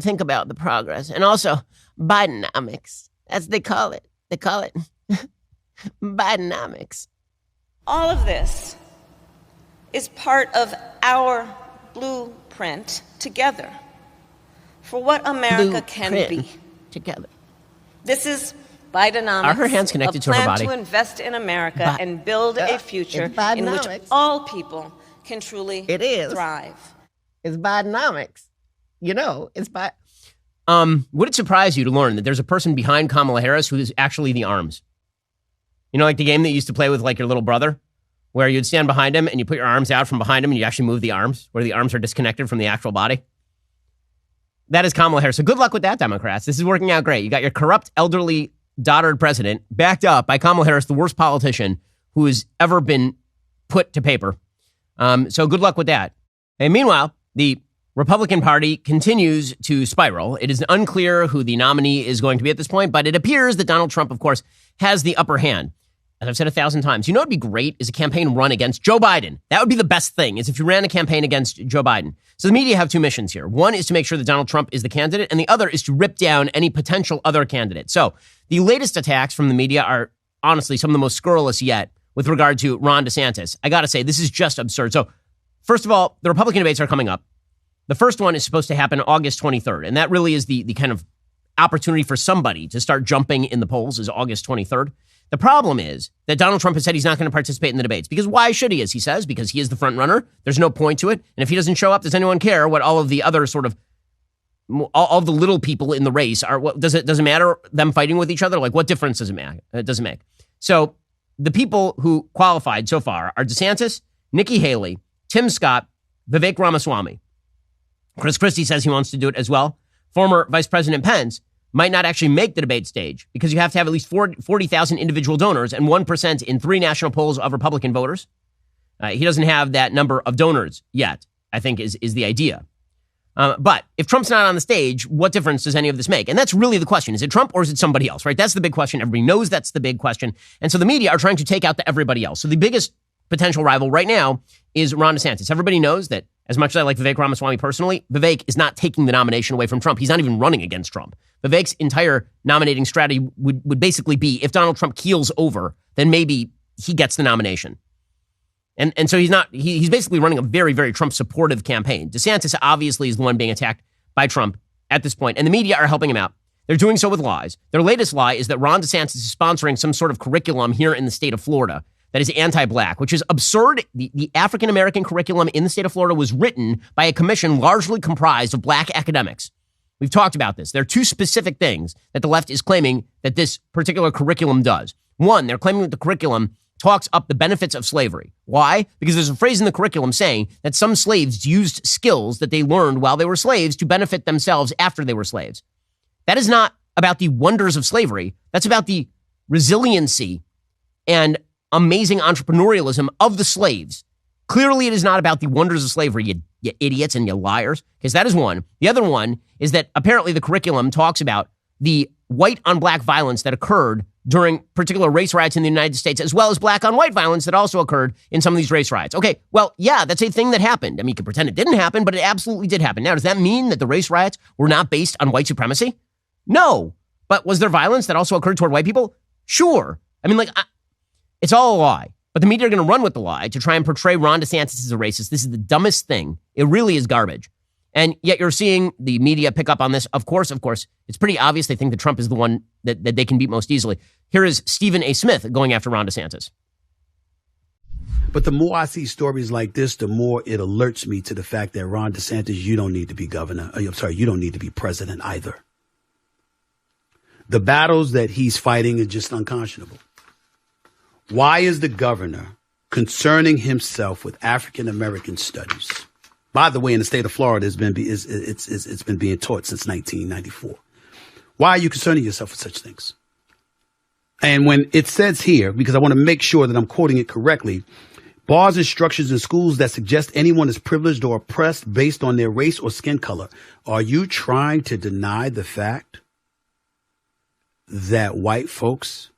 Think about the progress. And also Bidenomics, as they call it. They call it Bidenomics. All of this is part of our blueprint together for what America can be. Together. This is Bidenomics. Are her hands connected to her body? A plan to invest in America and build a future in which all people can truly thrive. It's Bidenomics. You know, it's would it surprise you to learn that there's a person behind Kamala Harris who is actually the arms? You know, like the game that you used to play with like your little brother, where you'd stand behind him and you put your arms out from behind him and you actually move the arms, where the arms are disconnected from the actual body. That is Kamala Harris. So good luck with that, Democrats. This is working out great. You got your corrupt, elderly, dotard president backed up by Kamala Harris, the worst politician who has ever been put to paper. So good luck with that. And meanwhile, the Republican Party continues to spiral. It is unclear who the nominee is going to be at this point, but it appears that Donald Trump, of course, has the upper hand. As I've said 1,000 times, you know what would be great is a campaign run against Joe Biden. That would be the best thing, is if you ran a campaign against Joe Biden. So the media have two missions here. One is to make sure that Donald Trump is the candidate, and the other is to rip down any potential other candidate. So the latest attacks from the media are honestly some of the most scurrilous yet with regard to Ron DeSantis. I got to say, this is just absurd. So first of all, the Republican debates are coming up. The first one is supposed to happen August 23rd, and that really is the kind of opportunity for somebody to start jumping in the polls is August 23rd. The problem is that Donald Trump has said he's not going to participate in the debates. Because why should he, as he says? Because he is the front runner. There's no point to it. And if he doesn't show up, does anyone care what all of the other sort of, all of the little people in the race are? What, does it matter them fighting with each other? Like, what difference does it make? It doesn't make. So the people who qualified so far are DeSantis, Nikki Haley, Tim Scott, Vivek Ramaswamy. Chris Christie says he wants to do it as well. Former Vice President Pence might not actually make the debate stage because you have to have at least 40,000 individual donors and 1% in 3 national polls of Republican voters. He doesn't have that number of donors yet, I think is the idea. But if Trump's not on the stage, what difference does any of this make? And that's really the question. Is it Trump or is it somebody else, right? That's the big question. Everybody knows that's the big question. And so the media are trying to take out the everybody else. So the biggest potential rival right now is Ron DeSantis. Everybody knows that as much as I like Vivek Ramaswamy personally, Vivek is not taking the nomination away from Trump. He's not even running against Trump. Vivek's entire nominating strategy would basically be if Donald Trump keels over, then maybe he gets the nomination. And so he's basically running a very, very Trump supportive campaign. DeSantis obviously is the one being attacked by Trump at this point, and the media are helping him out. They're doing so with lies. Their latest lie is that Ron DeSantis is sponsoring some sort of curriculum here in the state of Florida that is anti-black, which is absurd. The African-American curriculum in the state of Florida was written by a commission largely comprised of black academics. We've talked about this. There are two specific things that the left is claiming that this particular curriculum does. One, they're claiming that the curriculum talks up the benefits of slavery. Why? Because there's a phrase in the curriculum saying that some slaves used skills that they learned while they were slaves to benefit themselves after they were slaves. That is not about the wonders of slavery. That's about the resiliency and amazing entrepreneurialism of the slaves. Clearly, it is not about the wonders of slavery, you idiots and you liars, because that is one. The other one is that apparently the curriculum talks about the white on black violence that occurred during particular race riots in the United States, as well as black on white violence that also occurred in some of these race riots. Okay, well, yeah, that's a thing that happened. I mean, you can pretend it didn't happen, but it absolutely did happen. Now, does that mean that the race riots were not based on white supremacy? No. But was there violence that also occurred toward white people? Sure. I mean, it's all a lie. But the media are going to run with the lie to try and portray Ron DeSantis as a racist. This is the dumbest thing. It really is garbage. And yet you're seeing the media pick up on this. Of course, it's pretty obvious they think that Trump is the one that they can beat most easily. Here is Stephen A. Smith going after Ron DeSantis. But the more I see stories like this, the more it alerts me to the fact that Ron DeSantis, you don't need to be governor. You don't need to be president either. The battles that he's fighting are just unconscionable. Why is the governor concerning himself with African American studies? By the way, in the state of Florida, it's been being taught since 1994. Why are you concerning yourself with such things? And when it says here, because I want to make sure that I'm quoting it correctly, bars instructions in schools that suggest anyone is privileged or oppressed based on their race or skin color. Are you trying to deny the fact that white folks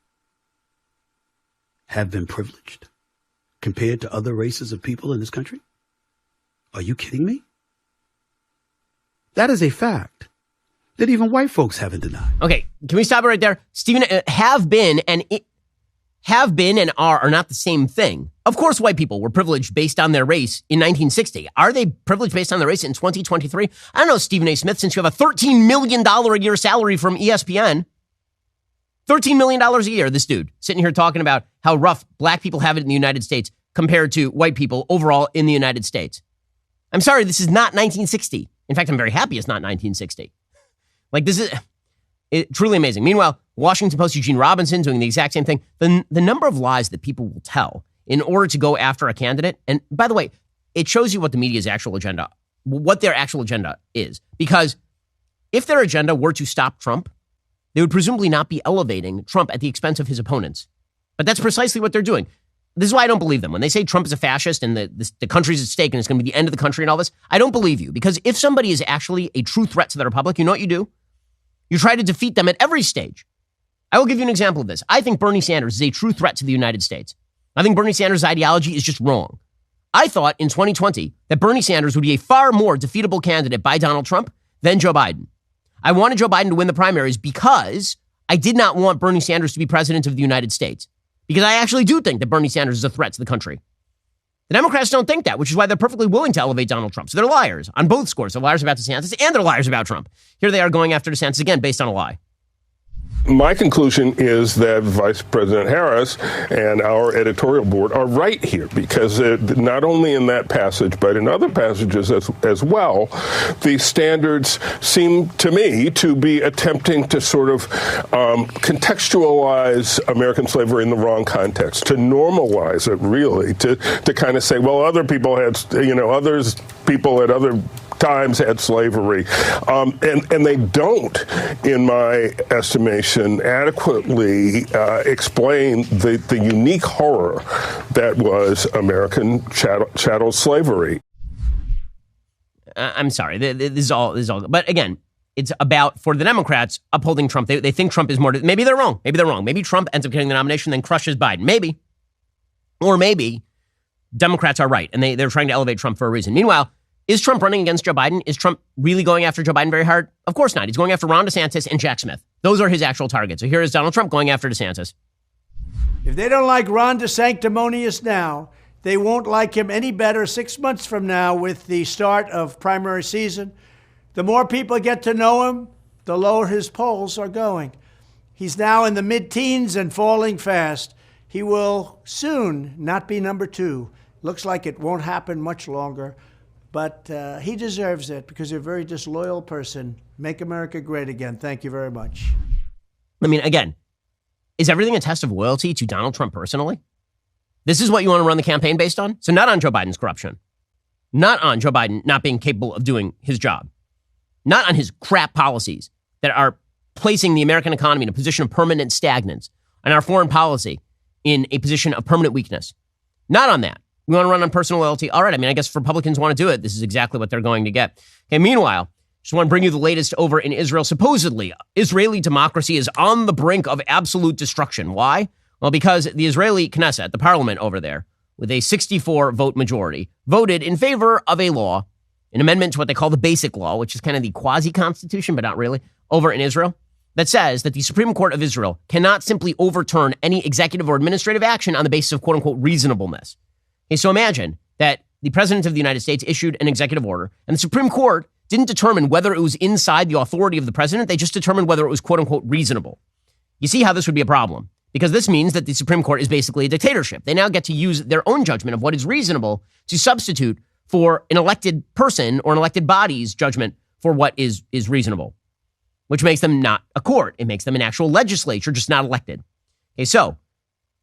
have been privileged compared to other races of people in this country? Are you kidding me? That is a fact that even white folks haven't denied. Okay, can we stop it right there? Stephen, have been and are not the same thing. Of course, white people were privileged based on their race in 1960. Are they privileged based on their race in 2023? I don't know, Stephen A. Smith, since you have a $13 million a year salary from ESPN. $13 million a year, this dude, sitting here talking about how rough black people have it in the United States compared to white people overall in the United States. I'm sorry, this is not 1960. In fact, I'm very happy it's not 1960. This is truly amazing. Meanwhile, Washington Post Eugene Robinson doing the exact same thing. The number of lies that people will tell in order to go after a candidate. And by the way, it shows you what the media's actual agenda, what their actual agenda is. Because if their agenda were to stop Trump, they would presumably not be elevating Trump at the expense of his opponents. But that's precisely what they're doing. This is why I don't believe them. When they say Trump is a fascist and the country's at stake and it's going to be the end of the country and all this, I don't believe you. Because if somebody is actually a true threat to the republic, you know what you do? You try to defeat them at every stage. I will give you an example of this. I think Bernie Sanders is a true threat to the United States. I think Bernie Sanders' ideology is just wrong. I thought in 2020 that Bernie Sanders would be a far more defeatable candidate by Donald Trump than Joe Biden. I wanted Joe Biden to win the primaries because I did not want Bernie Sanders to be president of the United States. Because I actually do think that Bernie Sanders is a threat to the country. The Democrats don't think that, which is why they're perfectly willing to elevate Donald Trump. So they're liars on both scores. They're liars about DeSantis and they're liars about Trump. Here they are going after DeSantis again based on a lie. My conclusion is that Vice President Harris and our editorial board are right here because not only in that passage, but in other passages as well, the standards seem to me to be attempting to sort of contextualize American slavery in the wrong context, to normalize it really, to kind of say, well, other people had, people at other times had slavery. And they don't, in my estimation, adequately explain the unique horror that was American chattel slavery. I'm sorry. This is all. But again, it's about, for the Democrats, upholding Trump. They think Trump is more. Maybe they're wrong. Maybe Trump ends up getting the nomination, then crushes Biden. Maybe. Or maybe Democrats are right, and they're trying to elevate Trump for a reason. Meanwhile, is Trump running against Joe Biden? Is Trump really going after Joe Biden very hard? Of course not. He's going after Ron DeSantis and Jack Smith. Those are his actual targets. So here is Donald Trump going after DeSantis. If they don't like Ron DeSanctimonious now, they won't like him any better 6 months from now with the start of primary season. The more people get to know him, the lower his polls are going. He's now in the mid-teens and falling fast. He will soon not be number 2. Looks like it won't happen much longer, but he deserves it because he's a very disloyal person. Make America great again. Thank you very much. I mean, again, is everything a test of loyalty to Donald Trump personally? This is what you want to run the campaign based on? So not on Joe Biden's corruption, not on Joe Biden not being capable of doing his job, not on his crap policies that are placing the American economy in a position of permanent stagnance and our foreign policy in a position of permanent weakness. Not on that. We want to run on personal loyalty. All right. I mean, I guess if Republicans want to do it, this is exactly what they're going to get. Okay. Meanwhile, just want to bring you the latest over in Israel. Supposedly, Israeli democracy is on the brink of absolute destruction. Why? Well, because the Israeli Knesset, the parliament over there, with a 64-vote majority, voted in favor of a law, an amendment to what they call the Basic Law, which is kind of the quasi-constitution, but not really, over in Israel, that says that the Supreme Court of Israel cannot simply overturn any executive or administrative action on the basis of quote-unquote reasonableness. Okay, so imagine that the President of the United States issued an executive order, and the Supreme Court didn't determine whether it was inside the authority of the president. They just determined whether it was quote-unquote reasonable. You see how this would be a problem, because this means that the Supreme Court is basically a dictatorship. They now get to use their own judgment of what is reasonable to substitute for an elected person or an elected body's judgment for what is reasonable, which makes them not a court. It makes them an actual legislature, just not elected. Okay, so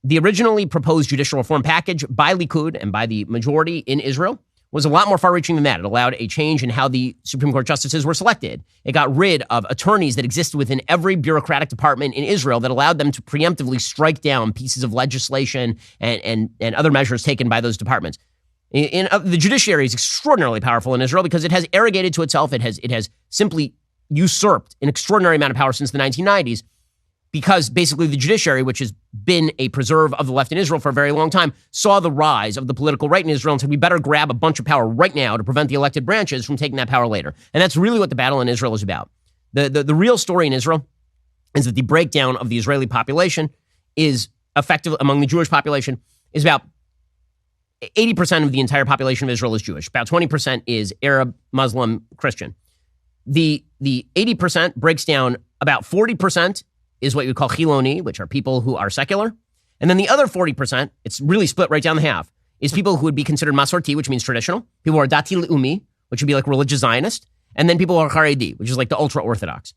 the originally proposed judicial reform package by Likud and by the majority in Israel was a lot more far-reaching than that. It allowed a change in how the Supreme Court justices were selected. It got rid of attorneys that existed within every bureaucratic department in Israel that allowed them to preemptively strike down pieces of legislation and other measures taken by those departments. The judiciary is extraordinarily powerful in Israel because it has arrogated to itself. It has simply usurped an extraordinary amount of power since the 1990s, because basically the judiciary, which has been a preserve of the left in Israel for a very long time, saw the rise of the political right in Israel and said, we better grab a bunch of power right now to prevent the elected branches from taking that power later. And that's really what the battle in Israel is about. The real story in Israel is that the breakdown of the Israeli population is effective among the Jewish population is about 80% of the entire population of Israel is Jewish. About 20% is Arab, Muslim, Christian. The 80% breaks down. About 40% is what you call Chiloni, which are people who are secular. And then the other 40%, it's really split right down the half, is people who would be considered Masorti, which means traditional. People who are Dati Le'umi, which would be like religious Zionist. And then people who are Haredi, which is like the ultra-Orthodox.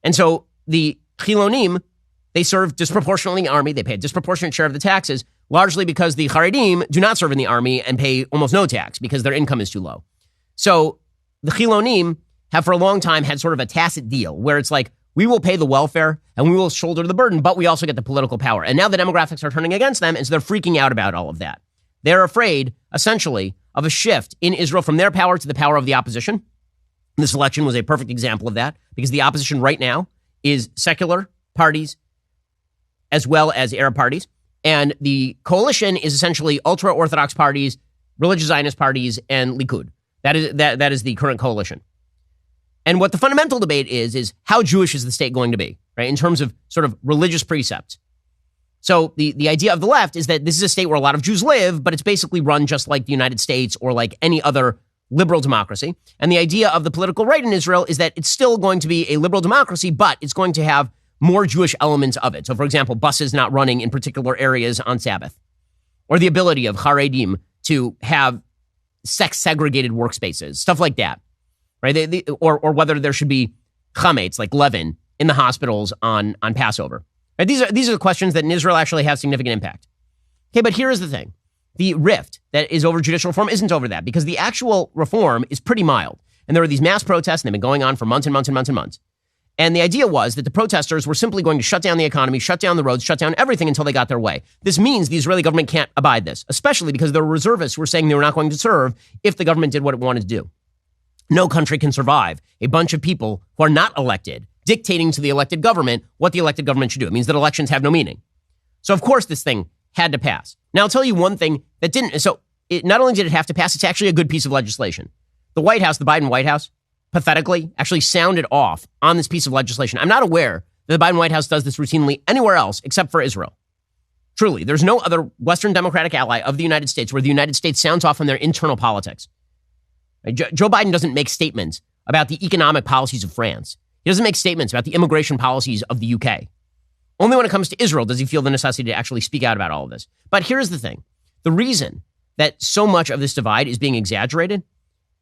And so the Chilonim, they serve disproportionately in the army. They pay a disproportionate share of the taxes, largely because the Haredim do not serve in the army and pay almost no tax because their income is too low. So the Chilonim have for a long time had sort of a tacit deal where it's like, we will pay the welfare and we will shoulder the burden, but we also get the political power. And now the demographics are turning against them, and so they're freaking out about all of that. They're afraid, essentially, of a shift in Israel from their power to the power of the opposition. This election was a perfect example of that, because the opposition right now is secular parties as well as Arab parties. And the coalition is essentially ultra-Orthodox parties, religious Zionist parties, and Likud. That is the current coalition. And what the fundamental debate is how Jewish is the state going to be, right, in terms of sort of religious precepts. So the idea of the left is that this is a state where a lot of Jews live, but it's basically run just like the United States or like any other liberal democracy. And the idea of the political right in Israel is that it's still going to be a liberal democracy, but it's going to have more Jewish elements of it. So, for example, buses not running in particular areas on Sabbath, or the ability of Haredim to have sex-segregated workspaces, stuff like that. Right? Or whether there should be chametz, like leaven, in the hospitals on Passover. Right? These are the questions that in Israel actually have significant impact. Okay, but here is the thing. The rift that is over judicial reform isn't over that, because the actual reform is pretty mild. And there are these mass protests, and they've been going on for months and months and months and months. And the idea was that the protesters were simply going to shut down the economy, shut down the roads, shut down everything until they got their way. This means the Israeli government can't abide this, especially because there were reservists who were saying they were not going to serve if the government did what it wanted to do. No country can survive a bunch of people who are not elected dictating to the elected government what the elected government should do. It means that elections have no meaning. So, of course, this thing had to pass. Now, I'll tell you one thing that didn't. So not only did it have to pass, it's actually a good piece of legislation. The White House, the Biden White House, pathetically, actually sounded off on this piece of legislation. I'm not aware that the Biden White House does this routinely anywhere else except for Israel. Truly, there's no other Western democratic ally of the United States where the United States sounds off on their internal politics. Joe Biden doesn't make statements about the economic policies of France. He doesn't make statements about the immigration policies of the UK. Only when it comes to Israel does he feel the necessity to actually speak out about all of this. But here's the thing. The reason that so much of this divide is being exaggerated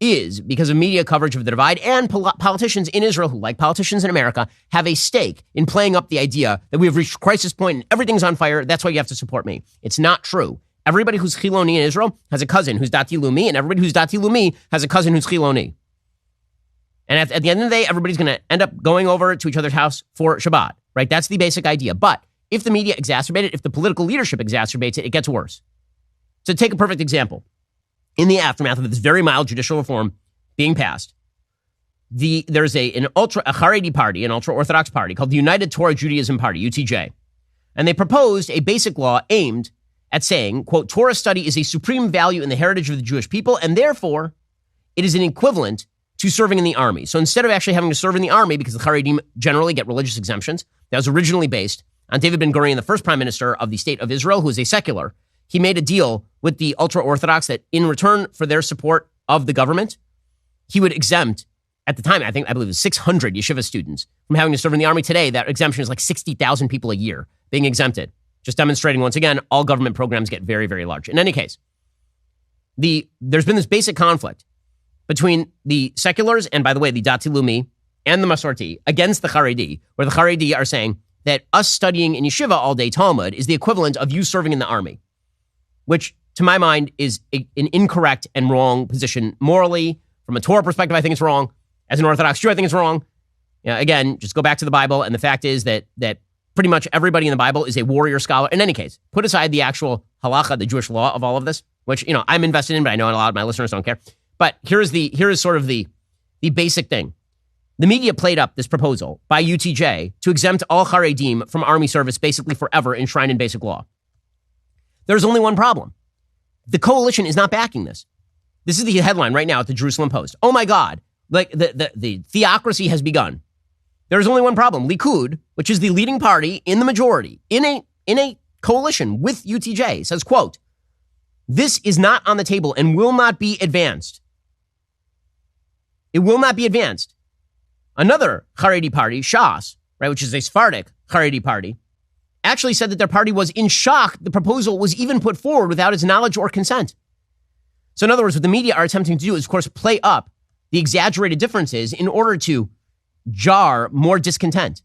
is because of media coverage of the divide, and politicians in Israel, who, like politicians in America, have a stake in playing up the idea that we have reached crisis point and everything's on fire. That's why you have to support me. It's not true. Everybody who's Chiloni in Israel has a cousin who's Dati Lumi, and everybody who's Dati Lumi has a cousin who's Chiloni. And at the end of the day, everybody's going to end up going over to each other's house for Shabbat, right? That's the basic idea. But if the media exacerbate it, if the political leadership exacerbates it, it gets worse. So take a perfect example. In the aftermath of this very mild judicial reform being passed, there's a Haredi party, an ultra-Orthodox party called the United Torah Judaism Party, UTJ. And they proposed a basic law aimed at saying, quote, Torah study is a supreme value in the heritage of the Jewish people, and therefore it is an equivalent to serving in the army. So instead of actually having to serve in the army, because the Haredim generally get religious exemptions, that was originally based on David Ben-Gurion, the first prime minister of the state of Israel, who is a secular. He made a deal with the ultra-Orthodox that in return for their support of the government, he would exempt, at the time, I believe it was 600 yeshiva students from having to serve in the army. Today, that exemption is like 60,000 people a year being exempted. Just demonstrating, once again, all government programs get very, very large. In any case, there's been this basic conflict between the seculars and, by the way, the Dati Lumi and the Masorti against the Haredi, where the Haredi are saying that us studying in yeshiva all day Talmud is the equivalent of you serving in the army, which, to my mind, is an incorrect and wrong position morally. From a Torah perspective, I think it's wrong. As an Orthodox Jew, I think it's wrong. Again, just go back to the Bible, and the fact is that pretty much everybody in the Bible is a warrior scholar. In any case, put aside the actual halacha, the Jewish law of all of this, which I'm invested in, but I know a lot of my listeners don't care. But here is sort of the basic thing. The media played up this proposal by UTJ to exempt all Haredim from army service basically forever enshrined in basic law. There's only one problem. The coalition is not backing this. This is the headline right now at the Jerusalem Post. Oh my God, like the theocracy has begun. There's only one problem. Likud, which is the leading party in the majority, in a coalition with UTJ, says, quote, this is not on the table and will not be advanced. It will not be advanced. Another Haredi party, Shas, right, which is a Sephardic Haredi party, actually said that their party was in shock the proposal was even put forward without its knowledge or consent. So in other words, what the media are attempting to do is, of course, play up the exaggerated differences in order to jar more discontent.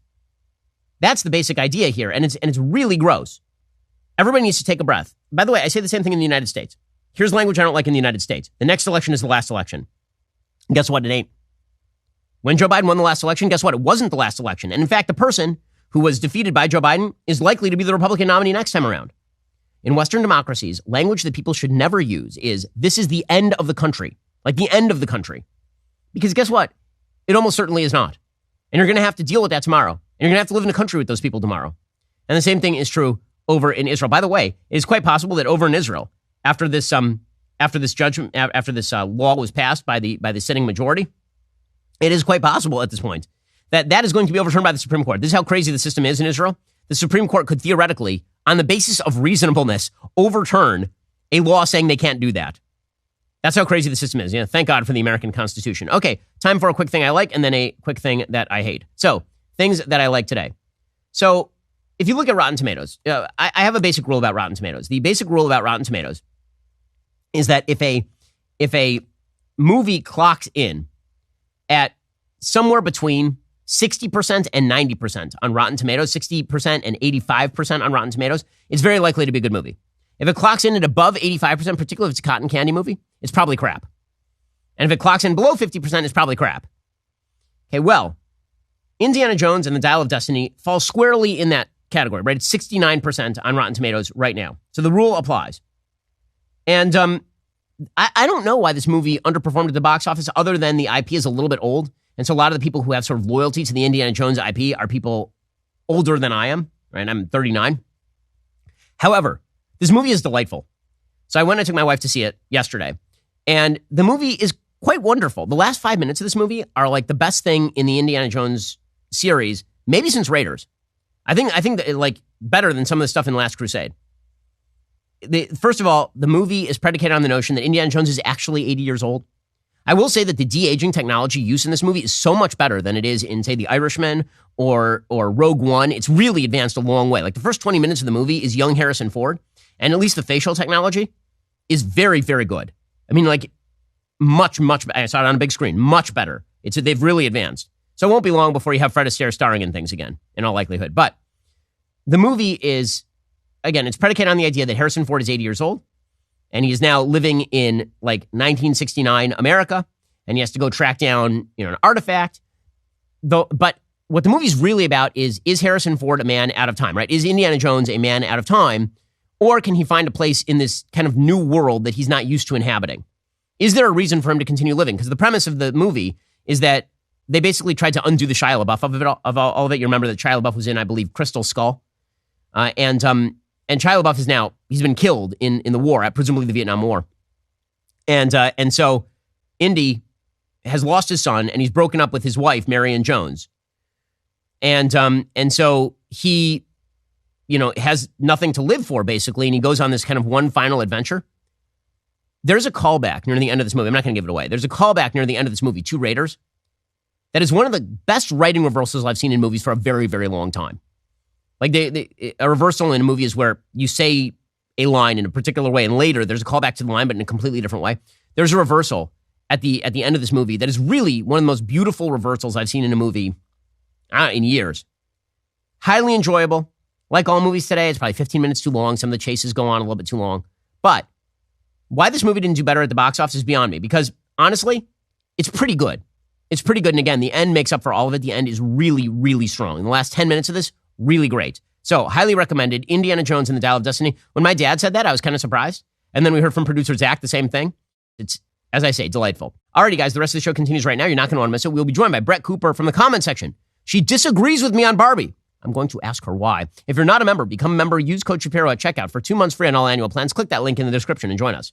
That's the basic idea here, and it's really gross. Everybody needs to take a breath. By the way, I say the same thing in the United States. Here's language I don't like in the United States. The next election is the last election. And guess what? It ain't. When Joe Biden won the last election, guess what? It wasn't the last election. And in fact, the person who was defeated by Joe Biden is likely to be the Republican nominee next time around. In Western democracies, language that people should never use is, this is the end of the country. Like the end of the country. Because guess what? It almost certainly is not. And you're going to have to deal with that tomorrow. And you're going to have to live in a country with those people tomorrow. And the same thing is true over in Israel. By the way, it is quite possible that over in Israel, after this law was passed by the sitting majority, it is quite possible at this point that is going to be overturned by the Supreme Court. This is how crazy the system is in Israel. The Supreme Court could theoretically, on the basis of reasonableness, overturn a law saying they can't do that. That's how crazy the system is. Thank God for the American Constitution. Okay, time for a quick thing I like and then a quick thing that I hate. So, things that I like today. So, if you look at Rotten Tomatoes, I have a basic rule about Rotten Tomatoes. The basic rule about Rotten Tomatoes is that if a movie clocks in at somewhere between 60% and 90% on Rotten Tomatoes, 60% and 85% on Rotten Tomatoes, it's very likely to be a good movie. If it clocks in at above 85%, particularly if it's a cotton candy movie, it's probably crap. And if it clocks in below 50%, it's probably crap. Okay, well, Indiana Jones and the Dial of Destiny fall squarely in that category, right? It's 69% on Rotten Tomatoes right now. So the rule applies. And I don't know why this movie underperformed at the box office other than the IP is a little bit old. And so a lot of the people who have sort of loyalty to the Indiana Jones IP are people older than I am, right? I'm 39. However, this movie is delightful. So I went and took my wife to see it yesterday. And the movie is quite wonderful. The last 5 minutes of this movie are like the best thing in the Indiana Jones series, maybe since Raiders. I think that, like, better than some of the stuff in The Last Crusade. First of all, the movie is predicated on the notion that Indiana Jones is actually 80 years old. I will say that the de-aging technology used in this movie is so much better than it is in, say, The Irishman or Rogue One. It's really advanced a long way. Like, the first 20 minutes of the movie is young Harrison Ford, and at least the facial technology is very, very good. I mean, like, much, I saw it on a big screen, much better. They've really advanced. So it won't be long before you have Fred Astaire starring in things again, in all likelihood. But the movie is, again, it's predicated on the idea that Harrison Ford is 80 years old, and he is now living in, like, 1969 America, and he has to go track down, an artifact. But what the movie's really about is Harrison Ford a man out of time, right? Is Indiana Jones a man out of time, or can he find a place in this kind of new world that he's not used to inhabiting? Is there a reason for him to continue living? Because the premise of the movie is that they basically tried to undo the Shia LaBeouf of all of it. You remember that Shia LaBeouf was in, I believe, Crystal Skull. And Shia LaBeouf he's been killed in the war, presumably the Vietnam War. And so Indy has lost his son, and he's broken up with his wife, Marion Jones. And so he, has nothing to live for, basically, and he goes on this kind of one final adventure. There's a callback near the end of this movie. I'm not going to give it away. There's a callback near the end of this movie to Raiders. That is one of the best writing reversals I've seen in movies for a very, very long time. Like, a reversal in a movie is where you say a line in a particular way, and later there's a callback to the line, but in a completely different way. There's a reversal at the end of this movie that is really one of the most beautiful reversals I've seen in a movie in years. Highly enjoyable. Like all movies today, it's probably 15 minutes too long. Some of the chases go on a little bit too long. But why this movie didn't do better at the box office is beyond me, because honestly, it's pretty good. It's pretty good. And again, the end makes up for all of it. The end is really, really strong. In the last 10 minutes of this, really great. So highly recommended. Indiana Jones and the Dial of Destiny. When my dad said that, I was kind of surprised. And then we heard from producer Zach the same thing. It's, as I say, delightful. Alrighty, guys, the rest of the show continues right now. You're not going to want to miss it. We'll be joined by Brett Cooper from the comment section. She disagrees with me on Barbie. I'm going to ask her why. If you're not a member, become a member. Use code Shapiro at checkout for 2 months free on all annual plans. Click that link in the description and join us.